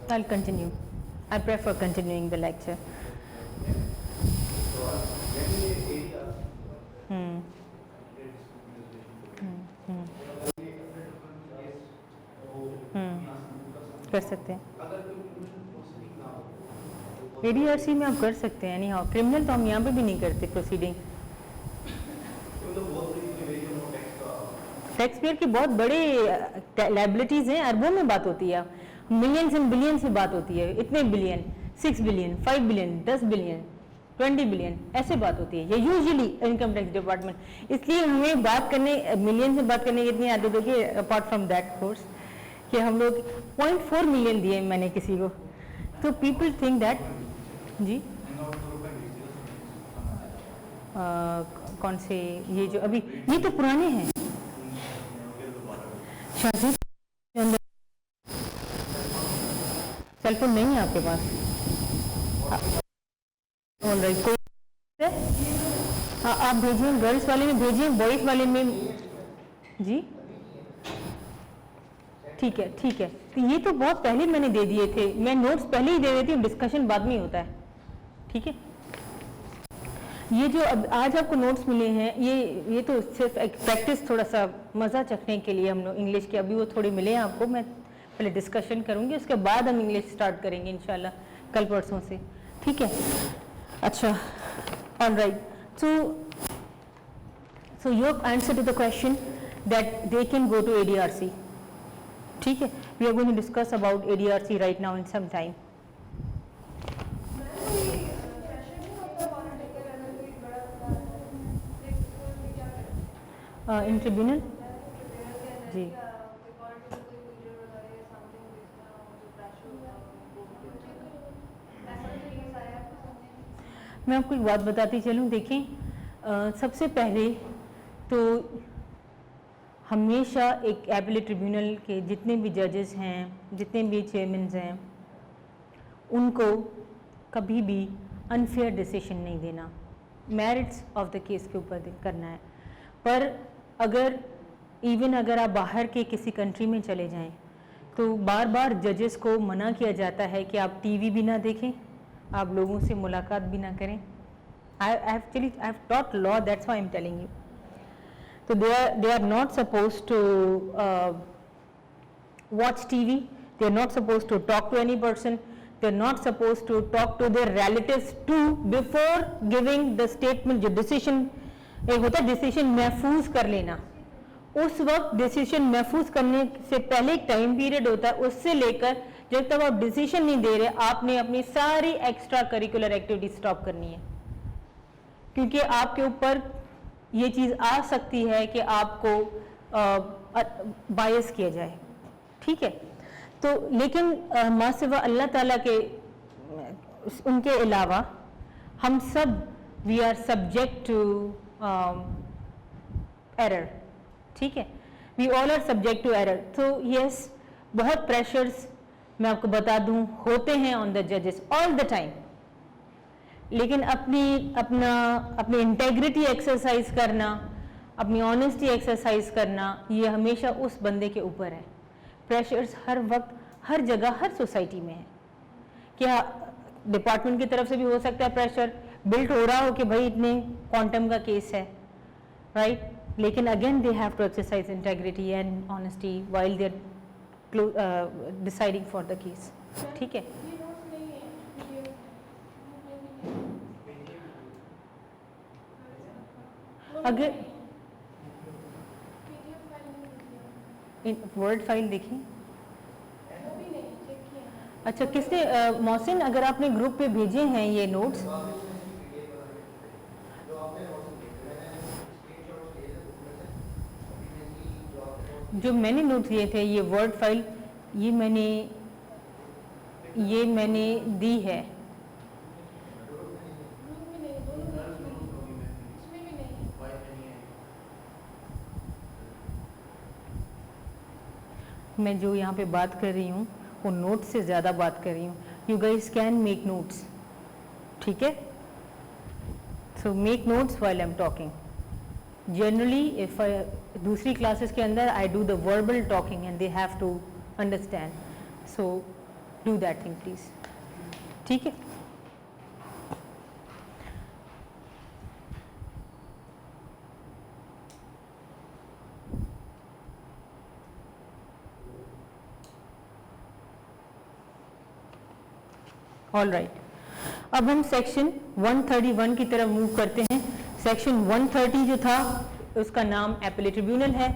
I'll continue. I prefer continuing the lecture. Hmm. कर सकते हैं ADRC में आप कर सकते हैं नहीं हाँ क्रिमिनल तो हम यहाँ पे भी नहीं करते प्रोसीडिंग टैक्स पेयर की बहुत बड़े लाइबिलिटीज हैं अरबों में बात होती है मिलियंस एंड बिलियंस में बात होती है इतने billion 6 billion 5 billion 10 billion 20 billion ऐसे बात होती है ये यूजुअली इनकम टैक्स डिपार्टमेंट इसलिए हमें बात करने मिलियन से बात करने की इतनी आदत होगी अपार्ट फ्रॉम दैट कोर्स कि हम लोग 0.4 मिलियन दिए मैंने किसी को तो पीपल थिंक दैट जी कौन से ये जो अभी ये तो पुराने हैं शादी सेलफोन नहीं है आपके पास कोई आप भेजिए गर्ल्स वाले में भेजिए बॉयज वाले में जी ठीक है तो ये तो बहुत पहले मैंने दे दिए थे मैं नोट्स पहले ही दे देती हूँ डिस्कशन बाद में ही होता है ठीक है ये जो अब आज आपको नोट्स मिले हैं ये तो सिर्फ एक प्रैक्टिस थोड़ा सा मज़ा चखने के लिए हम लोग इंग्लिश के अभी वो थोड़े मिले हैं आपको मैं पहले डिस्कशन करूँगी उसके बाद हम इंग्लिश स्टार्ट करेंगे इंशाल्लाह कल परसों से ठीक है अच्छा alright so your answer to the question that they can go to ADRC ठीक है we are going to discuss about ADRC right now in some time in tribunal जी मैं आपको एक बात बताती चलूँ देखें सबसे पहले तो हमेशा एक एपेलेट ट्रिब्यूनल के जितने भी जजेस हैं जितने भी चेयरमैन हैं उनको कभी भी अनफेयर डिसीजन नहीं देना मेरिट्स ऑफ द केस के ऊपर करना है पर अगर आप बाहर के किसी कंट्री में चले जाएं तो बार बार जजेस को मना किया जाता है कि आप टीवी भी ना देखें आप लोगों से मुलाकात भी ना करें I have taught law that's why I'm telling you so they are not supposed to watch TV they are not supposed to talk to any person they are not supposed to talk to their relatives too before giving the statement जो decision एक होता है decision महफूज कर लेना उस वक्त decision महफूज करने से पहले एक टाइम पीरियड होता है उससे लेकर जब तक आप डिसीजन नहीं दे रहे आपने अपनी सारी एक्स्ट्रा करिकुलर एक्टिविटी स्टॉप करनी है क्योंकि आपके ऊपर ये चीज़ आ सकती है कि आपको बायस किया जाए ठीक है तो लेकिन माँ सिवा अल्लाह ताला के उनके अलावा हम सब we are subject to error ठीक है we all are subject to error तो यस बहुत प्रेशर्स मैं आपको बता दूं होते हैं ऑन द जजेस ऑल द टाइम लेकिन अपनी इंटेग्रिटी एक्सरसाइज करना अपनी ऑनेस्टी एक्सरसाइज करना ये हमेशा उस बंदे के ऊपर है प्रेशर्स हर वक्त हर जगह हर सोसाइटी में है क्या डिपार्टमेंट की तरफ से भी हो सकता है प्रेशर बिल्ट हो रहा हो कि भाई इतने क्वांटम का केस है राइट लेकिन again they have to exercise integrity and honesty while they are deciding for the case ठीक है अगर वर्ड फाइल देखी अच्छा किसने मोहसिन अगर आपने ग्रुप पे भेजे हैं ये नोट्स जो मैंने नोट्स लिए थे ये वर्ड फाइल ये मैंने दी है मैं जो यहाँ पे बात कर रही हूँ वो नोट्स से ज़्यादा बात कर रही हूँ you guys can make notes ठीक है so make notes while I am talking generally if दूसरी क्लासेस के अंदर I do the verbal talking and they have to understand so do that thing please, ठीक है। ऑल राइट, अब हम section 131 की तरफ मूव करते हैं। सेक्शन 130 जो था उसका नाम एपेलेट ट्रिब्यूनल है।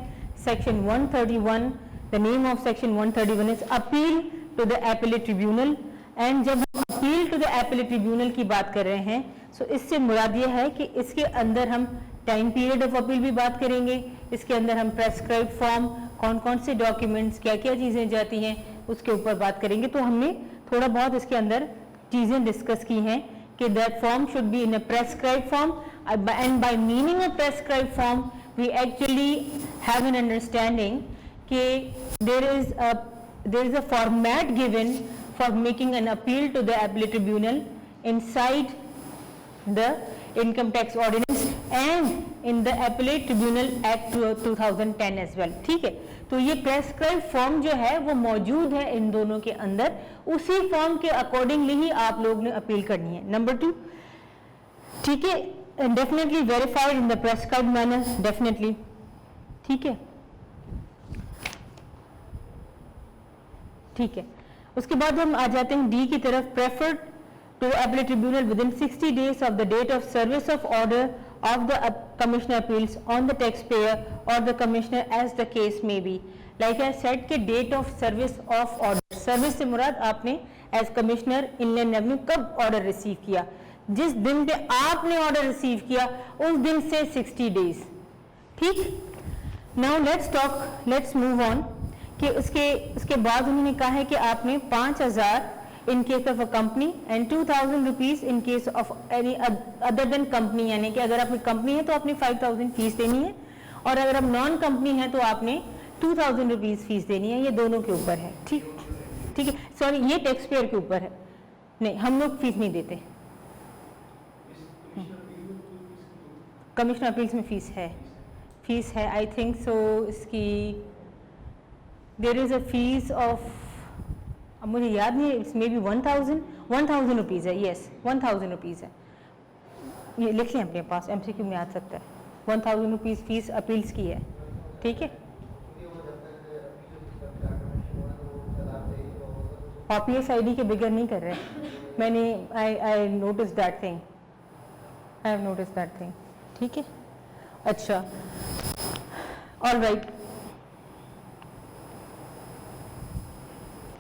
Section 131, the name of section 131 is appeal to the appellate tribunal. And जब हम appeal to the appellate tribunal की बात कर रहे हैं, सो इससे मुराद ये है कि इसके अंदर हम टाइम पीरियड ऑफ अपील भी बात करेंगे, इसके अंदर हम प्रेस्क्राइब फॉर्म, कौन कौन से डॉक्यूमेंट्स, क्या क्या चीज़ें जाती हैं, उसके ऊपर बात करेंगे। तो हमने थोड़ा बहुत इसके अंदर चीजें डिस्कस की हैं कि that form should be in a prescribe form, and by meaning of prescribe form we actually have an understanding कि there is a format given for making an appeal to the appellate tribunal inside the income tax ordinance and in the appellate tribunal act 2010 as well, ठीक है। तो ये prescribe form जो है वो मौजूद है इन दोनों के अंदर, उसी फॉर्म के अकॉर्डिंगली ही आप लोग ने अपील करनी है। नंबर 2, ठीक है, definitely verified in the prescribe manner, definitely, ठीक है, ठीक है। उसके बाद हम आ जाते हैं डी की तरफ, preferred to appellate tribunal within 60 days of the date of service of order of the commissioner appeals on the taxpayer or the commissioner as the case may be. Like I said कि date of service of order, service से मुराद आपने as commissioner inland revenue कब order receive किया, जिस दिन पे आपने order receive किया उस दिन से 60 days, ठीक। Now let's move on कि उसके बाद उन्होंने कहा है कि आपने 5,000 in case of a company and 2,000 rupees in case of any other than company, यानी कि अगर आपकी कंपनी है तो आपने 5,000 फीस देनी है, और अगर आप नॉन कंपनी है तो आपने 2,000 रुपीज फीस देनी है। ये दोनों के ऊपर है, ठीक, ठीक है। सॉरी, ये टैक्स पेयर के ऊपर है, नहीं हम लोग फीस नहीं देते। कमिश्नर अपील्स में फीस है आई थिंक सो। इसकी there is a fees of, अब मुझे याद नहीं, इट्स मे बी 1,000 रुपीज़ है, यस 1,000 रुपीज़ है, ये लिख लें अपने पास, एमसीक्यू में आ सकता है। 1,000 रुपीज़ फीस अपील्स की है, ठीक है। आप ये आईडी के बिगर नहीं कर रहे, मैंने I notice that thing, I have notice that thing, ठीक है। अच्छा, all right,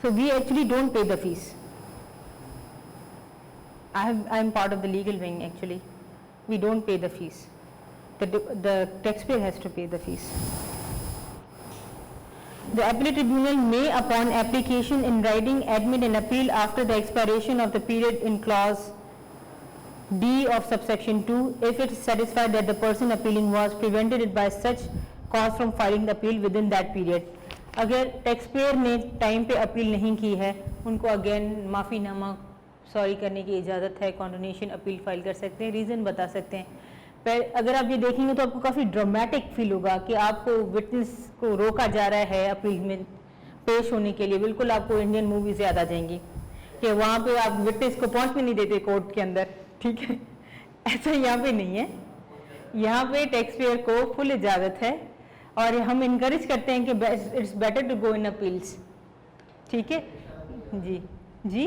so we actually don't pay the fees. I am part of the legal wing actually. We don't pay the fees. The taxpayer has to pay the fees. The appellate tribunal may, upon application in writing, admit an appeal after the expiration of the period in clause D of subsection 2 if it is satisfied that the person appealing was prevented by such cause from filing the appeal within that period. अगर tax pair ने time पे appeal नहीं की है, उनको again माफ़ीनामा sorry करने की इजाज़त है, कॉन्डोनेशन अपील फाइल कर सकते हैं, रीज़न बता सकते हैं। पर अगर आप ये देखेंगे तो आपको काफ़ी ड्रामेटिक फील होगा कि आपको विटनेस को रोका जा रहा है अपील में पेश होने के लिए। बिल्कुल आपको इंडियन मूवीज याद आ जाएंगी कि वहाँ पे आप विटनेस को पहुँचने नहीं देते कोर्ट के अंदर, ठीक है। ऐसा यहाँ पे नहीं है, यहाँ पे टैक्स पेयर को फुल इजाज़त है और हम इनकरेज करते हैं कि it's better to go in appeals, ठीक है जी। जी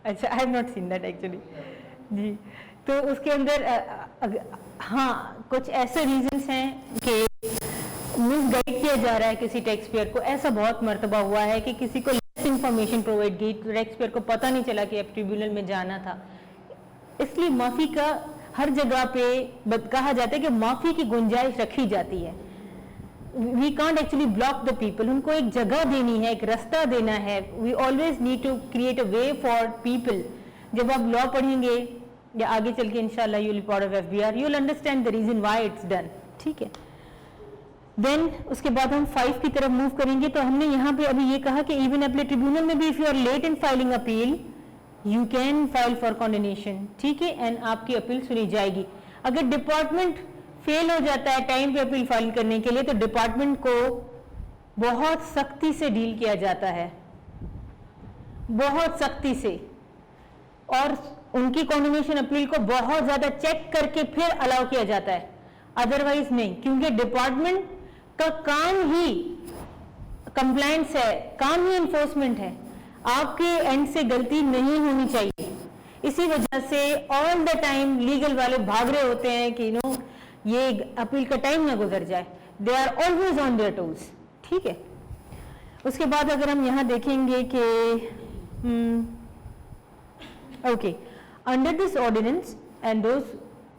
अच्छा, I have not seen that actually जी। तो उसके अंदर हाँ कुछ ऐसे रीजंस हैं कि मिसगाइड किया जा रहा है किसी टैक्स पेयर को। ऐसा बहुत मर्तबा हुआ है कि किसी को लेस इंफॉर्मेशन प्रोवाइड की, टैक्स पेयर को पता नहीं चला कि अब ट्रिब्यूनल में जाना था। इसलिए माफ़ी का हर जगह पे कहा जाता है कि माफ़ी की गुंजाइश रखी जाती है। We can't actually block the people, उनको एक जगह देनी है, एक रास्ता देना है। We always need to create a way for people. जब आप लॉ पढ़ेंगे या आगे चल के इंशाल्लाह you will part of FBR, you will understand the reason why it's done, ठीक है। देन उसके बाद हम 5 की तरफ मूव करेंगे। तो हमने यहाँ पे अभी ये कहा कि इवन अपने ट्रिब्यूनल में भी if you are late in filing appeal you can file for condonation, ठीक है, एंड आपकी अपील सुनी जाएगी। अगर डिपार्टमेंट फेल हो जाता है टाइम पे अपील फाइल करने के लिए तो डिपार्टमेंट को बहुत सख्ती से डील किया जाता है, बहुत सख्ती से, और उनकी कॉन्डोनेशन अपील को बहुत ज्यादा चेक करके फिर अलाउ किया जाता है, अदरवाइज नहीं, क्योंकि डिपार्टमेंट का काम ही कंप्लायंस है, काम ही इन्फोर्समेंट है, आपके एंड से गलती नहीं होनी चाहिए। इसी वजह से ऑल द टाइम लीगल वाले भाग रहे होते हैं कि ये अपील का टाइम ना गुजर जाए, they are always on their toes, ठीक है। उसके बाद अगर हम यहाँ देखेंगे कि okay, under this ordinance and those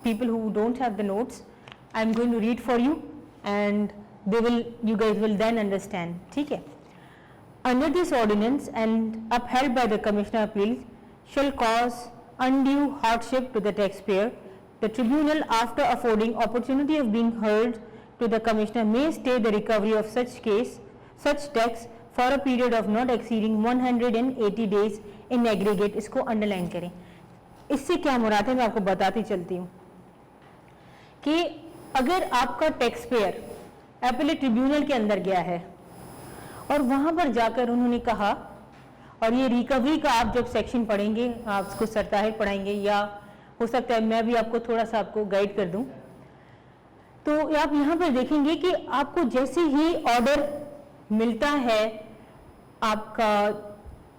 people who don't have the notes, I am going to read for you and you guys will then understand, ठीक है। Under this ordinance and upheld by the Commissioner of Appeals shall cause undue hardship to the taxpayer. The tribunal, after affording opportunity of being heard to the Commissioner, may stay the recovery of such tax for a period of not exceeding 180 days in aggregate. इसको underline करें। इससे क्या मुराद है मैं आपको बताती चलती हूँ कि अगर आपका टैक्स पेयर अपीलेट ट्रिब्यूनल के अंदर गया है और वहां पर जाकर उन्होंने कहा, और ये रिकवरी का आप जब सेक्शन पढ़ेंगे आप उसको सरताहिर पढ़ाएंगे, या हो सकता है मैं भी आपको थोड़ा सा आपको गाइड कर दूं, तो आप यहाँ पर देखेंगे कि आपको जैसे ही ऑर्डर मिलता है आपका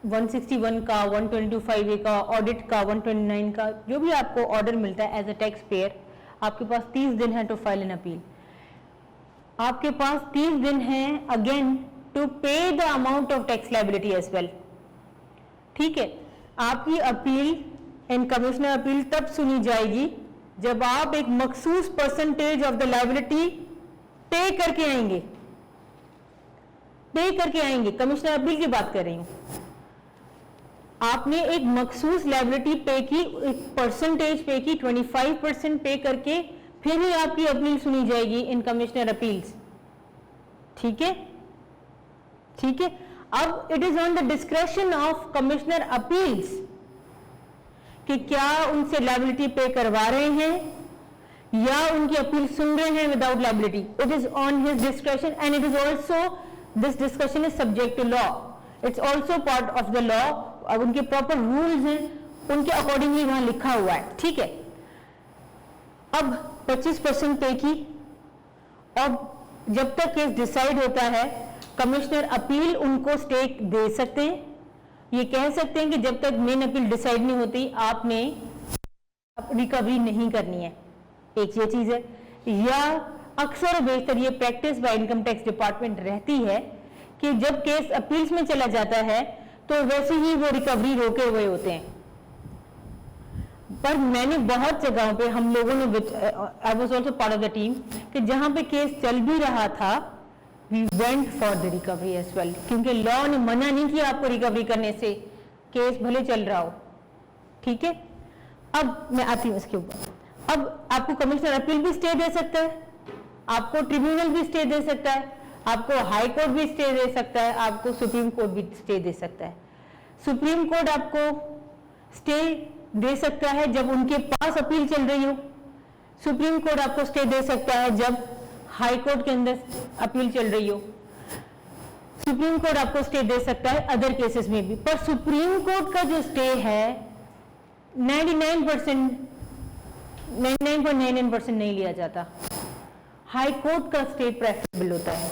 161 का, 122(5)A का, ऑडिट का, 129 का, जो भी आपको ऑर्डर मिलता है एज अ टैक्स पेयर, आपके पास 30 दिन है टू फाइल एन अपील। आपके पास 30 दिन हैं again to pay the amount of tax liability as well, ठीक है। आपकी अपील इन कमिश्नर अपील तब सुनी जाएगी जब आप एक मखसूस परसेंटेज ऑफ द लायबिलिटी पे करके आएंगे, कमिश्नर अपील की बात कर रही हूं। आपने एक मखसूस लायबिलिटी पे की, एक परसेंटेज पे की, 25% पे करके फिर ही आपकी अपील सुनी जाएगी इन कमिश्नर अपील्स, ठीक है, ठीक है। अब it is on the discretion of commissioner appeals कि क्या उनसे लायबिलिटी पे करवा रहे हैं या उनकी अपील सुन रहे हैं without liability. It is on his discretion and it is also, this discussion is subject to law, it's also part of the law. अब उनके प्रॉपर रूल्स हैं, उनके अकॉर्डिंगली वहां लिखा हुआ है, ठीक है। अब 25% पे की, और जब तक केस डिसाइड होता है कमिश्नर अपील उनको स्टे दे सकते हैं, ये कह सकते हैं कि जब तक मेन अपील डिसाइड नहीं होती आपने रिकवरी नहीं करनी है, एक ये चीज है। या अक्सर बेहतर ये practice by income tax department रहती है कि जब केस अपील्स में चला जाता है तो वैसे ही वो रिकवरी रोके हुए होते हैं। पर मैंने बहुत जगहों पे हम लोगों ने, I was also part of the team, कि जहां पे केस चल भी रहा था we went for the recovery as well, क्योंकि लॉ ने मना नहीं किया आपको रिकवरी करने से, केस भले चल रहा हो, ठीक है। अब मैं आती हूँ इसके ऊपर। अब आपको कमिश्नर अपील भी स्टे दे सकता है, आपको ट्रिब्यूनल भी स्टे दे सकता है, आपको हाई कोर्ट भी स्टे दे सकता है, आपको सुप्रीम कोर्ट भी स्टे दे सकता है। सुप्रीम कोर्ट आपको स्टे दे सकता है जब उनके पास अपील चल रही हो, सुप्रीम कोर्ट आपको स्टे दे सकता है जब हाई कोर्ट के अंदर अपील चल रही हो, सुप्रीम कोर्ट आपको स्टे दे सकता है अदर केसेस में भी। पर सुप्रीम कोर्ट का जो स्टे है 99.99% नहीं लिया जाता, हाई कोर्ट का स्टे प्रेफरेबल होता है।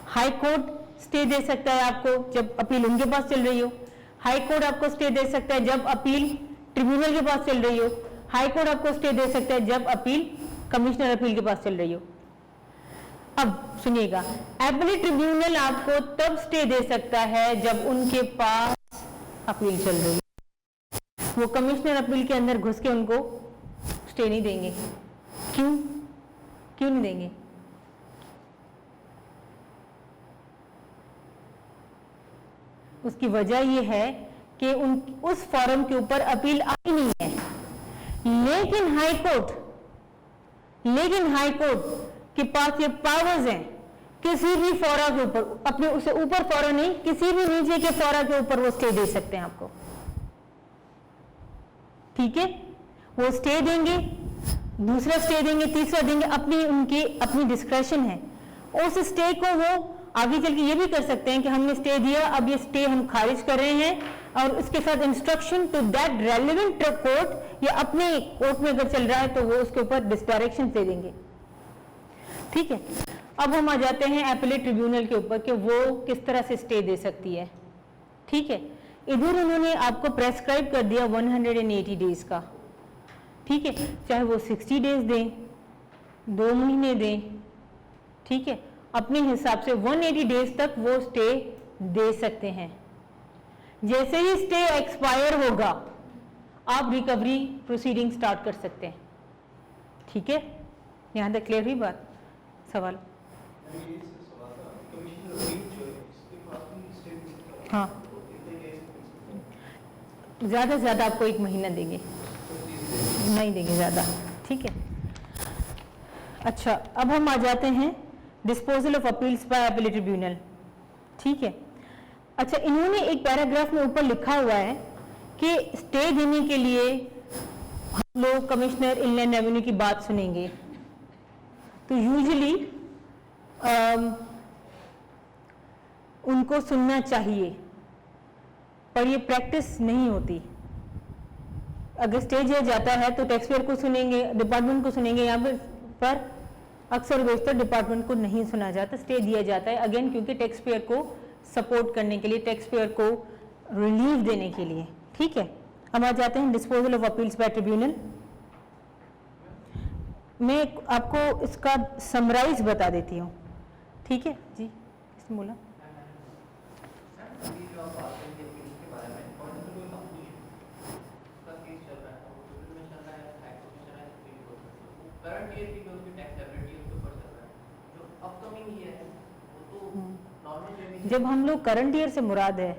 हाई कोर्ट स्टे दे सकता है आपको जब अपील उनके पास चल रही हो, हाई कोर्ट आपको स्टे दे सकता है जब अपील ट्रिब्यूनल के पास चल रही हो, हाई कोर्ट आपको स्टे दे सकता है जब अपील कमिश्नर अपील के पास चल रही हो। अब सुनिएगा, अपील ट्रिब्यूनल आपको तब स्टे दे सकता है जब उनके पास अपील चल रही हो, वो कमिश्नर अपील के अंदर घुस के उनको स्टे नहीं देंगे। क्यों नहीं देंगे? उसकी वजह यह है कि उस फॉरम के ऊपर अपील आई नहीं है, लेकिन हाई कोर्ट के पास ये पावर्स हैं, किसी भी फौरा के ऊपर, अपने उसे ऊपर फौरा नहीं, किसी भी नीचे के फौरा के ऊपर वो स्टे दे सकते हैं आपको, ठीक है। वो स्टे देंगे, दूसरा स्टे देंगे, तीसरा देंगे, अपनी डिस्क्रेशन है। उस स्टे को वो आगे चल के ये भी कर सकते हैं कि हमने स्टे दिया, अब ये स्टे हम खारिज कर रहे हैं, और उसके साथ instruction to that relevant court, या अपने कोर्ट में अगर चल रहा है तो वो उसके ऊपर डायरेक्शन दे देंगे। ठीक है, अब हम आ जाते हैं एपेलेट ट्रिब्यूनल के ऊपर कि वो किस तरह से स्टे दे सकती है। ठीक है, इधर उन्होंने आपको प्रेस्क्राइब कर दिया 180 डेज का। ठीक है, चाहे वो 60 डेज दें, 2 महीने दें, ठीक है, अपने हिसाब से 180 डेज तक वो स्टे दे सकते हैं। जैसे ही स्टे एक्सपायर होगा आप रिकवरी प्रोसीडिंग स्टार्ट कर सकते हैं। ठीक है, यहां तक क्लियर हुई बात? सवाल? हाँ, ज्यादा से ज्यादा आपको 1 महीना देंगे, नहीं देंगे ज्यादा। ठीक है, अच्छा, अब हम आ जाते हैं disposal of appeals bye appellate tribunal. ठीक है, अच्छा, इन्होंने एक पैराग्राफ में ऊपर लिखा हुआ है कि स्टे देने के लिए हम लोग कमिश्नर इनलैंड रेवेन्यू की बात सुनेंगे। तो यूजुअली उनको सुनना चाहिए, पर ये प्रैक्टिस नहीं होती। अगर स्टे दिया जाता है तो टैक्स पेयर को सुनेंगे, डिपार्टमेंट को सुनेंगे, यहाँ पर अक्सर बेशतर डिपार्टमेंट को नहीं सुना जाता, स्टे दिया जाता है अगेन, क्योंकि टैक्स पेयर को सपोर्ट करने के लिए, टैक्स पेयर को रिलीफ देने के लिए। ठीक है, हम आ जाते हैं disposal of appeals bye tribunal. मैं आपको इसका समराइज बता देती हूँ। ठीक है जी, इसने बोला जब हम लोग करंट ईयर से मुराद है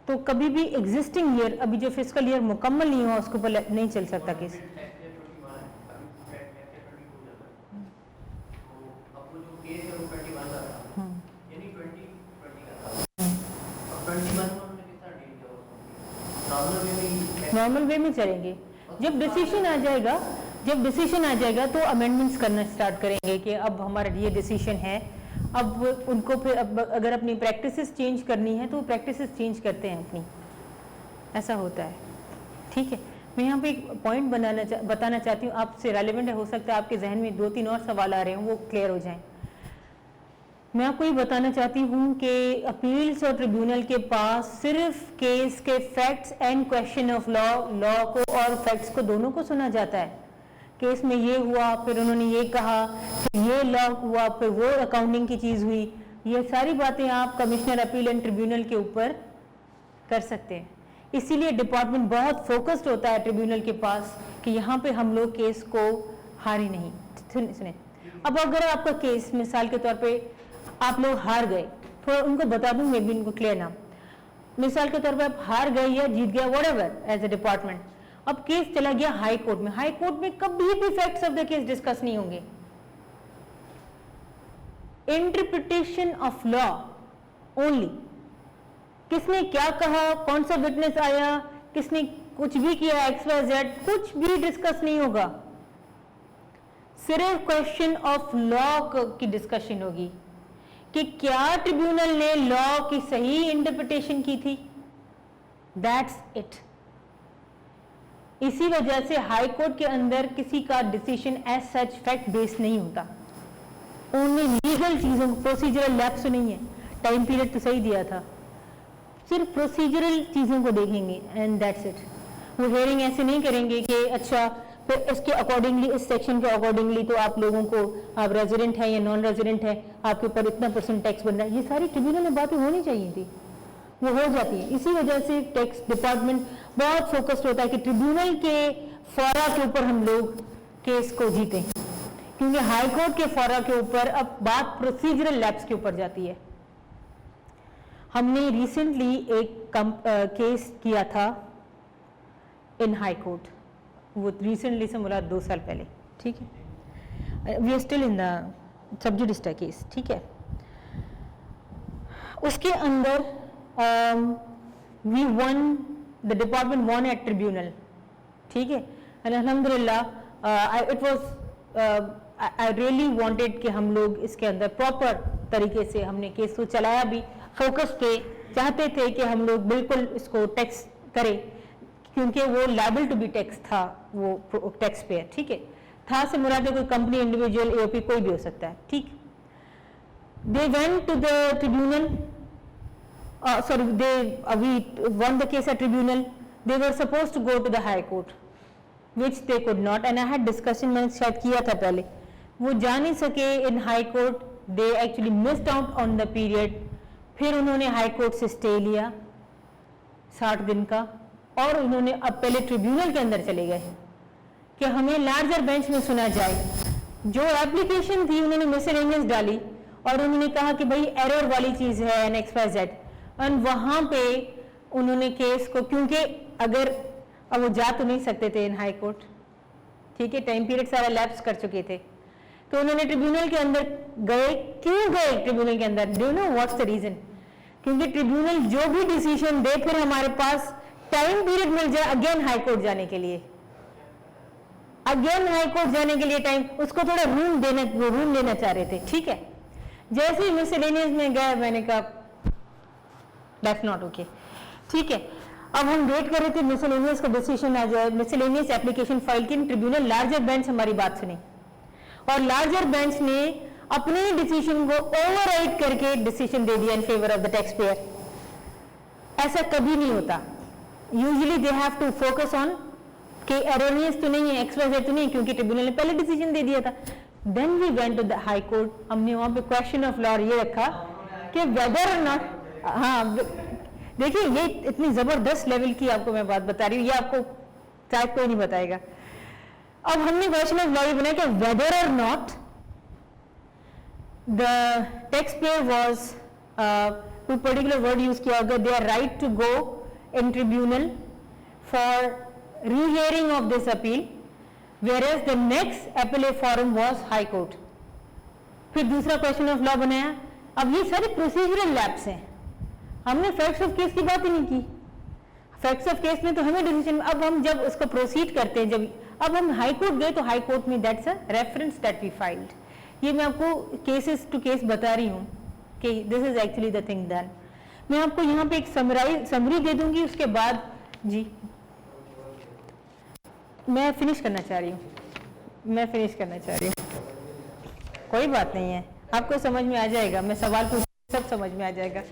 तो कभी भी एग्जिस्टिंग ईयर, अभी जो फिस्कल ईयर मुकम्मल नहीं हुआ उसके ऊपर नहीं चल सकता केस। नॉर्मल वे में चलेंगे। जब डिसीजन आ जाएगा तो अमेंडमेंट्स करना स्टार्ट करेंगे कि अब हमारा ये डिसीजन है। अब उनको फिर अगर अपनी प्रैक्टिसेस चेंज करनी है तो प्रैक्टिसेस चेंज करते हैं अपनी, ऐसा होता है। ठीक है, मैं यहाँ पे एक पॉइंट बताना चाहती हूँ, आपसे रेलेवेंट है, हो सकता है आपके जहन में 2-3 और सवाल आ रहे हों, वो क्लियर हो जाएं। मैं आपको ये बताना चाहती हूँ कि अपील्स और ट्रिब्यूनल के पास सिर्फ केस के facts and question of law को और फैक्ट्स को दोनों को सुना जाता है। केस में ये हुआ, फिर उन्होंने ये कहा, फिर ये लॉ हुआ, फिर वो अकाउंटिंग की चीज़ हुई, ये सारी बातें आप कमिश्नर अपील एंड ट्रिब्यूनल के ऊपर कर सकते हैं। इसीलिए डिपार्टमेंट बहुत फोकस्ड होता है ट्रिब्यूनल के पास कि यहाँ पे हम लोग केस को हारी नहीं। सुने, अब अगर आपका केस मिसाल के तौर पे आप लोग हार गए, थोड़ा उनको बता दूं, मैं भी उनको क्लियर ना, मिसाल के तौर पे आप हार गए या जीत गया, व्हाटएवर एज ए डिपार्टमेंट, अब केस चला गया हाई कोर्ट में। हाई कोर्ट में कभी भी facts of the case discuss नहीं होंगे, इंटरप्रिटेशन ऑफ लॉ ओनली। किसने क्या कहा, कौन सा विटनेस आया, किसने कुछ भी किया, XYZ, कुछ भी डिस्कस नहीं होगा, सिर्फ क्वेश्चन ऑफ लॉ की डिस्कशन होगी कि क्या ट्रिब्यूनल ने लॉ की सही इंटरप्रिटेशन की थी, दैट्स इट। इसी वजह से हाई कोर्ट के अंदर किसी का decision as such fact based नहीं होता, ओनली लीगल चीजों, प्रोसीजरल लैप्स नहीं है, टाइम पीरियड तो सही दिया था, सिर्फ प्रोसीजरल चीजों को देखेंगे एंड दैट्स इट। वो हेयरिंग ऐसे नहीं करेंगे कि अच्छा फिर इसके अकॉर्डिंगली, इस सेक्शन के अकॉर्डिंगली तो आप लोगों को, आप रेजिडेंट है या नॉन रेजिडेंट है, आपके ऊपर इतना % टैक्स बन रहा है, ये सारी ट्रिब्यूनल में बातें होनी चाहिए थी, वो हो जाती है। इसी वजह से टैक्स डिपार्टमेंट बहुत फोकस्ड होता है कि ट्रिब्यूनल के फौरा के ऊपर हम लोग केस को जीतें, क्योंकि हाई कोर्ट के फौरा के ऊपर अब बात प्रोसीजरल लैप्स के ऊपर जाती है। हमने रिसेंटली एक केस किया था इन हाई कोर्ट, वो रिसेंटली से मुराद 2 साल पहले, ठीक है, we are still in the sub judice case, ठीक है। उसके अंदर we won, the department won at tribunal, ठीक है, एंड अल्हम्दुलिल्लाह it was, I really wanted कि हम लोग इसके अंदर प्रॉपर तरीके से हमने केस को चलाया भी, फोकस पे चाहते थे कि हम लोग बिल्कुल इसको टैक्स करे, क्योंकि वो लायबल टू बी टैक्स था, वो टैक्स पेयर, ठीक है। था से मुराद है कोई कंपनी, इंडिविजुअल, एओपी कोई भी हो सकता है, ठीक। They went to the tribunal, sorry, we won the case at tribunal. They were supposed to go to the high court, which they could not, and I had discussion, मैंने शायद किया था पहले, वो जा नहीं सके in high court, they actually missed out on the period। फिर उन्होंने हाई कोर्ट से स्टे लिया 60 दिन का, और उन्होंने अब पहले ट्रिब्यूनल के अंदर चले गए कि हमें लार्जर बेंच में सुना जाए। जो एप्लीकेशन थी उन्होंने मिसलेनियस डाली और उन्होंने कहा कि भाई एरर वाली चीज है एन एक्स वाई जेड, और वहां पे उन्होंने केस को, क्योंकि अगर अब वो जा तो नहीं सकते थे इन हाई कोर्ट, ठीक है, टाइम पीरियड सारा लैप्स कर चुके थे, तो उन्होंने ट्रिब्यूनल के अंदर गए। क्यों गए ट्रिब्यूनल के अंदर? Do you know what's the reason? क्योंकि ट्रिब्यूनल जो भी डिसीजन दे फिर हमारे पास टाइम पीरियड मिल जाए अगेन हाई कोर्ट जाने के लिए, अगेन हाई कोर्ट जाने के लिए टाइम, उसको थोड़ा रूम देना चाह रहे थे, ठीक है। जैसे ही मिसलेनियस में गए, मैंने कहा दैट्स नॉट ओके, ठीक है। अब हम वेट कर रहे थे मिसलेनियस का डिसीजन आ जाए, मिसलेनियस एप्लीकेशन फाइल की, ट्रिब्यूनल लार्जर बेंच हमारी बात सुनी और लार्जर बेंच ने अपने डिसीजन को ओवरराइड करके डिसीजन दे दिया in favour of the tax payer. ऐसा कभी नहीं होता, usually they have to focus on कि एरोनियस तो नहीं है, एक्सवाइजेड तो नहीं, क्योंकि ट्रिब्यूनल ने पहले डिसीजन दे दिया था। Then we went to the high court, हमने वहां पे क्वेश्चन ऑफ लॉ ये रखा कि वेदर और नॉट, हाँ देखिए ये इतनी जबरदस्त लेवल की आपको मैं बात बता रही हूँ, ये आपको शायद कोई नहीं बताएगा। अब हमने क्वेश्चन ऑफ लॉ ये बनाया कि वेदर और not the tax payer was, कोई पर्टिकुलर वर्ड यूज किया होगा, they are right to go in tribunal for rehearing of this appeal, whereas the next appellate forum was high court। फिर दूसरा question of law बनाया। अब ये सारे procedural lapse हैं, हमने फैक्ट्स ऑफ केस की बात ही नहीं की। फैक्ट्स ऑफ केस में तो हमें डिसीजन, अब हम जब उसको प्रोसीड करते हैं, जब अब हम हाई कोर्ट गए तो हाई कोर्ट में that's a reference that we filed. ये मैं आपको केसेस टू केस बता रही हूँ कि this is actually the thing done. मैं आपको यहाँ पे एक समरी दे दूंगी, उसके बाद जी मैं फिनिश करना चाह रही हूँ, कोई बात नहीं है, आपको समझ में आ जाएगा, मैं सवाल पूछ सब समझ में आ जाएगा,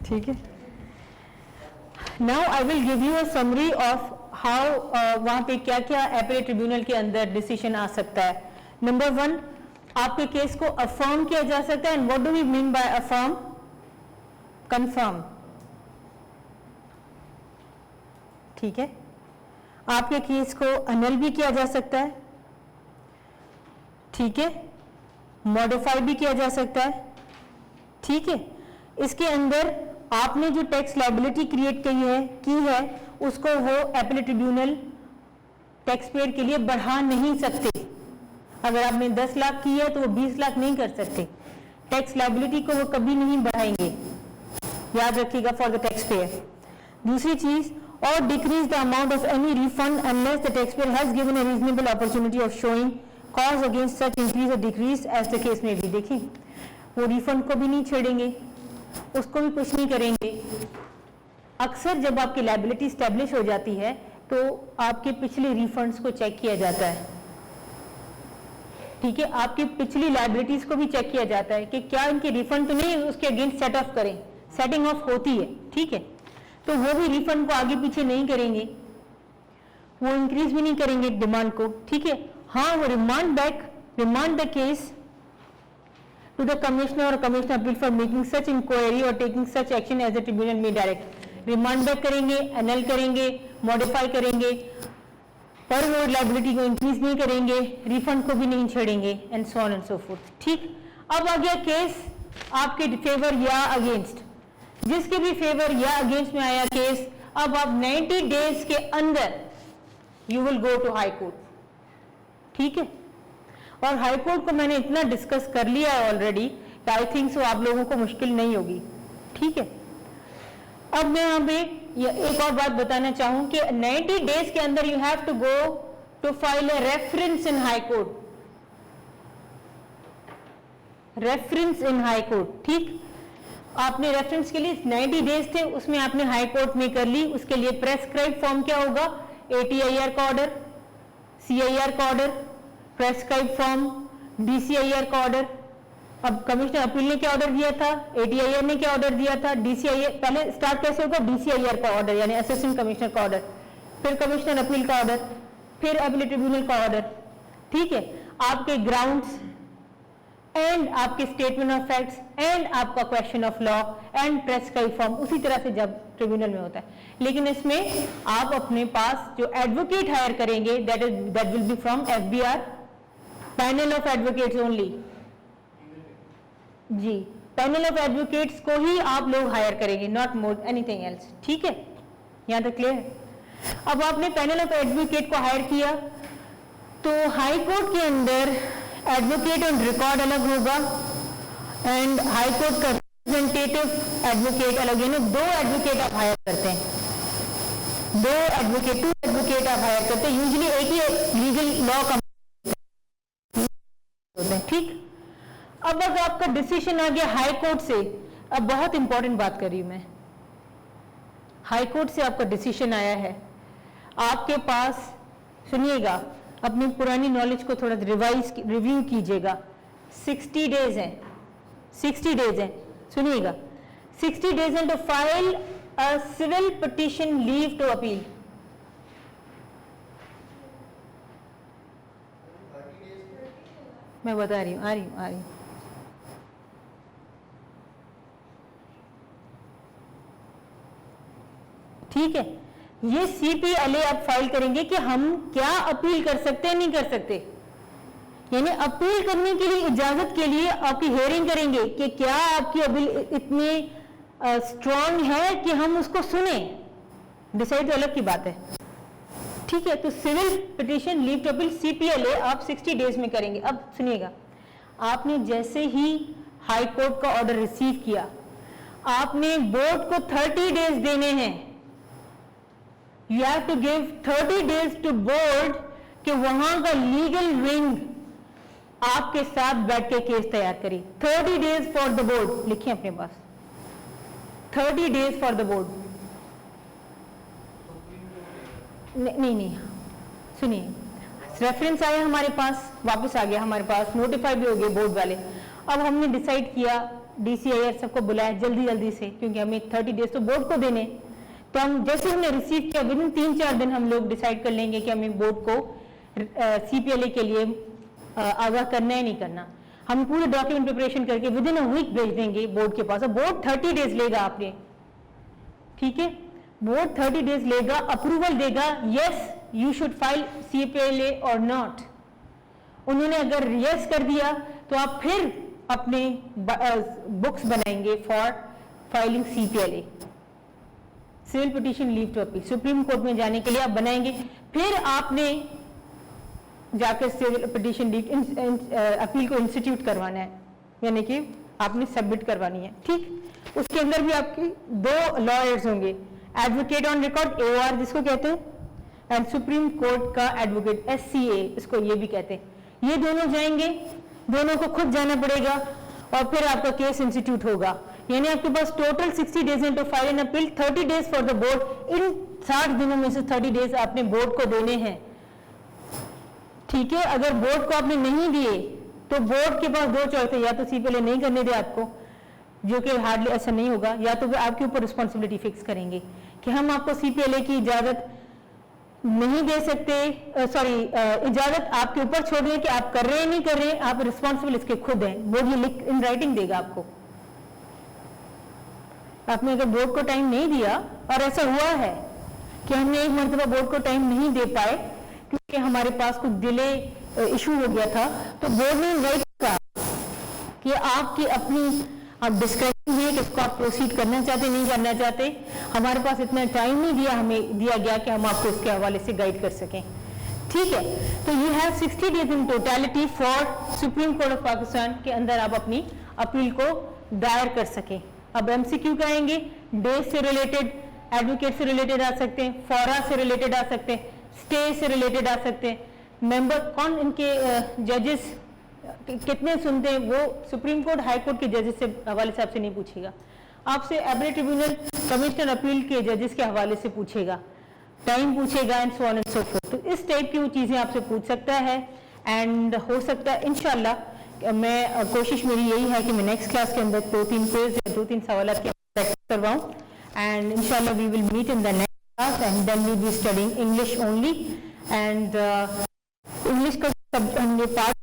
ठीक है। Now I will give you a summary of how वहां पे क्या क्या एपेलेट ट्रिब्यूनल के अंदर डिसीजन आ सकता है। नंबर 1, आपके केस को अफर्म किया जा सकता है, and what do we mean by affirm? Confirm, ठीक है। आपके केस को अनल भी किया जा सकता है, ठीक है, मॉडिफाई भी किया जा सकता है, ठीक है। इसके अंदर आपने जो टैक्स लायबिलिटी क्रिएट की है उसको वो एपेलेट ट्रिब्यूनल टैक्स पेयर के लिए बढ़ा नहीं सकते। अगर आपने 10 लाख की है तो वो 20 लाख नहीं कर सकते, टैक्स लायबिलिटी को वो कभी नहीं बढ़ाएंगे, याद रखिएगा, फॉर द टैक्स पेयर। दूसरी चीज, or decrease the amount of any refund unless the taxpayer has given a reasonable opportunity of showing cause against such increase or decrease as the case may be। देखिए वो refund को भी नहीं छेड़ेंगे, उसको भी कुछ नहीं करेंगे। अक्सर जब आपकी लायबिलिटी स्टैब्लिश हो जाती है तो आपके पिछले रिफंड्स को चेक किया जाता है, ठीक है, आपकी पिछली लायबिलिटीज को भी चेक किया जाता है कि क्या इनके रिफंड तो नहीं, उसके अगेंस्ट सेट ऑफ करें, सेटिंग ऑफ होती है, ठीक है। तो वो भी रिफंड को आगे पीछे नहीं करेंगे, वो इंक्रीज भी नहीं करेंगे डिमांड को, ठीक है। हाँ, वो remand the case to the commissioner और commissioner appeal for making such inquiry और taking such action as the tribunal में डायरेक्ट। रिमांड बैक करेंगे, एनल करेंगे, मॉडिफाई करेंगे, पर वो लायबिलिटी को इंक्रीज नहीं करेंगे, रिफंड को भी नहीं छेड़ेंगे, and so on and so forth, ठीक। अब आ गया केस आपके फेवर या अगेंस्ट, जिसके भी फेवर या अगेंस्ट में आया केस, अब आप 90 डेज के अंदर you will go to high court, ठीक है। और हाई कोर्ट को मैंने इतना डिस्कस कर लिया है ऑलरेडी, आई थिंक सो आप लोगों को मुश्किल नहीं होगी, ठीक है। अब मैं यहाँ पे एक और बात बताना चाहूं कि 90 डेज के अंदर you have to go to file a reference in high court, reference in high court, ठीक। आपने रेफरेंस के लिए 90 डेज थे, उसमें आपने हाई कोर्ट में कर ली, उसके लिए प्रेस्क्राइब फॉर्म क्या होगा, ATIR का ऑर्डर, CIR का ऑर्डर, प्रेस्क्राइब फॉर्म, DCIR का ऑर्डर। अब कमिश्नर अपील ने क्या ऑर्डर दिया था, ATIR ने क्या ऑर्डर दिया था, DCIR, पहले स्टार्ट कैसे होगा, DCIR का ऑर्डर यानी असिस्टेंट कमिश्नर का ऑर्डर, फिर कमिश्नर अपील का ऑर्डर, फिर अपील ट्रिब्यूनल का ऑर्डर। ठीक है, आपके ग्राउंड्स एंड आपके स्टेटमेंट ऑफ फैक्ट्स एंड आपका question of law and prescribe form उसी तरह से जब ट्रिब्यूनल में होता है। लेकिन इसमें आप अपने पास जो एडवोकेट हायर करेंगे that will be from FBR, panel of advocates only. जी, पैनल ऑफ एडवोकेट्स को ही आप लोग हायर करेंगे, नॉट मोर एनीथिंग एल्स। ठीक है, यहाँ तक क्लियर है। अब आपने पैनल ऑफ एडवोकेट को हायर किया तो हाई कोर्ट के अंदर एडवोकेट ऑन रिकॉर्ड अलग होगा एंड हाई कोर्ट का रिप्रेजेंटेटिव एडवोकेट अलग, यानी 2 एडवोकेट आप हायर करते हैं, 2 एडवोकेट आप हायर करते हैं। यूजुअली एक ही लीगल लॉ का होता है। ठीक, अब अगर आपका डिसीजन आ गया हाई कोर्ट से, अब बहुत इंपॉर्टेंट बात कर रही हूं मैं, हाई कोर्ट से आपका डिसीजन आया है, आपके पास सुनिएगा, अपनी पुरानी नॉलेज को थोड़ा रिव्यू कीजिएगा। 60 डेज हैं, 60 डेज हैं, सुनिएगा, 60 डेज हैं to file a civil petition leave to appeal. मैं बता रही हूँ, आ रही हूँ। ठीक है, ये CPLA आप फाइल करेंगे कि हम क्या अपील कर सकते हैं, नहीं कर सकते, यानी अपील करने के लिए इजाजत के लिए आपकी हियरिंग करेंगे कि क्या आपकी अपील इतनी स्ट्रॉन्ग है कि हम उसको सुने, डिसाइड तो अलग की बात है। ठीक है, तो civil petition leave to appeal CPLA आप 60 डेज में करेंगे। अब सुनिएगा, आपने जैसे ही हाई कोर्ट का ऑर्डर रिसीव किया, आपने बोर्ड को 30 डेज देने हैं। You have to give 30 days to board कि वहां का लीगल विंग आपके साथ बैठ के केस तैयार करी। 30 days फॉर द बोर्ड लिखिए अपने पास, 30 days फॉर द बोर्ड। नहीं, सुनिए, रेफरेंस आया हमारे पास, वापस आ गया हमारे पास, नोटिफाई भी हो गए बोर्ड वाले। अब हमने डिसाइड किया, DCIR सबको बुलाया जल्दी से, क्योंकि हमें 30 डेज तो बोर्ड को देने। तो हम जैसे हमने रिसीव किया, विद इन 3-4 दिन हम लोग डिसाइड कर लेंगे कि हमें बोर्ड को CPLA के लिए आगाह करना है नहीं करना। हम पूरे डॉक्यूमेंट प्रिपरेशन करके विद इन अ वीक भेज देंगे बोर्ड के पास। अब बोर्ड 30 डेज लेगा आपने, ठीक है, बोर्ड 30 डेज लेगा, अप्रूवल देगा, yes you should file CPLA और नॉट। उन्होंने अगर यस कर दिया तो आप फिर अपने बुक्स बनाएंगे for filing CPLA, civil petition leave to appeal, supreme court में जाने के लिए आप बनाएंगे। फिर आपने जाकर सिविल पिटीशन लीव अपील को इंस्टीट्यूट करवाना है, यानी कि आपने सबमिट करवानी है। ठीक, उसके अंदर भी आपके 2 लॉयर्स होंगे, एडवोकेट ऑन रिकॉर्ड AOR जिसको कहते हैं, एंड सुप्रीम कोर्ट का एडवोकेट SCA इसको ये भी कहते हैं। ये दोनों जाएंगे, दोनों को खुद जाना पड़ेगा और फिर आपका केस इंस्टीट्यूट होगा। यानी आपके पास total 60 days to file an appeal, 30 days for the board. इन 60 दिनों में से 30 डेज आपने बोर्ड को देने हैं। ठीक है, अगर बोर्ड को आपने नहीं दिए तो बोर्ड के पास 2 चॉइस है, या तो CPLA नहीं करने दे आपको, जो कि हार्डली ऐसा नहीं होगा, या तो फिर आपके ऊपर रिस्पॉन्सिबिलिटी फिक्स करेंगे कि हम आपको CPLA की इजाजत नहीं दे सकते, इजाजत आपके ऊपर छोड़ दें कि आप कर रहे हैं नहीं कर रहे हैं, आप रिस्पॉन्सिबल इसके खुद हैं। बोर्ड ये लिख इन राइटिंग देगा आपको। आपने अगर बोर्ड को टाइम नहीं दिया, और ऐसा हुआ है कि हमने एक मरतबा बोर्ड को टाइम नहीं दे पाए क्योंकि हमारे पास कुछ डिले इशू हो गया था, तो बोर्ड ने राइट कहा कि आपकी अपनी आप डिस्कशन है कि इसको आप प्रोसीड करना चाहते नहीं करना चाहते, हमारे पास इतना टाइम नहीं दिया, हमें दिया गया कि हम आपको इसके हवाले से गाइड कर सकें। ठीक है, तो you have 60 days in totality for supreme court of Pakistan के अंदर आप अपनी अपील को दायर कर सकें। अब MCQ का आएंगे, डेज से रिलेटेड, एडवोकेट से रिलेटेड आ सकते हैं, फौरा से रिलेटेड आ सकते हैं, स्टे से रिलेटेड आ सकते हैं, मेंबर कौन इनके जजेस कितने सुनते हैं वो सुप्रीम कोर्ट हाई कोर्ट के जजेस से हवाले से आपसे नहीं पूछेगा। आपसे एपलेट ट्रिब्यूनल कमिश्नर अपील के जजेस के हवाले से पूछेगा, टाइम पूछेगा and so on and so fourth. तो इस टाइप की वो चीज़ें आपसे पूछ सकता है एंड हो सकता है इंशाल्लाह मैं कोशिश मेरी यही है कि मैं नेक्स्ट क्लास के अंदर 2-3 क्विज या 2-3 सवाल की प्रैक्टिस करवाऊँ एंड इंशाल्लाह we will meet in the next class and then we be studying English only and English का सब हमने पार्ट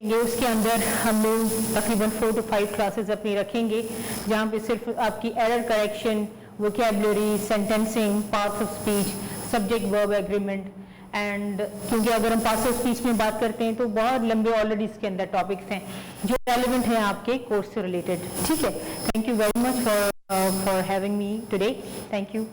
ये उसके अंदर हम लोग तकरीबन 4 to 5 क्लासेस अपनी रखेंगे जहाँ पे सिर्फ आपकी error correction, vocabulary, sentencing, parts of speech, subject verb agreement and क्योंकि अगर हम पार्ट्स ऑफ स्पीच में बात करते हैं तो बहुत लंबे ऑलरेडी इसके अंदर टॉपिक्स हैं जो रेलिवेंट हैं आपके कोर्स से रिलेटेड। ठीक है, thank you very much for having me today, thank you.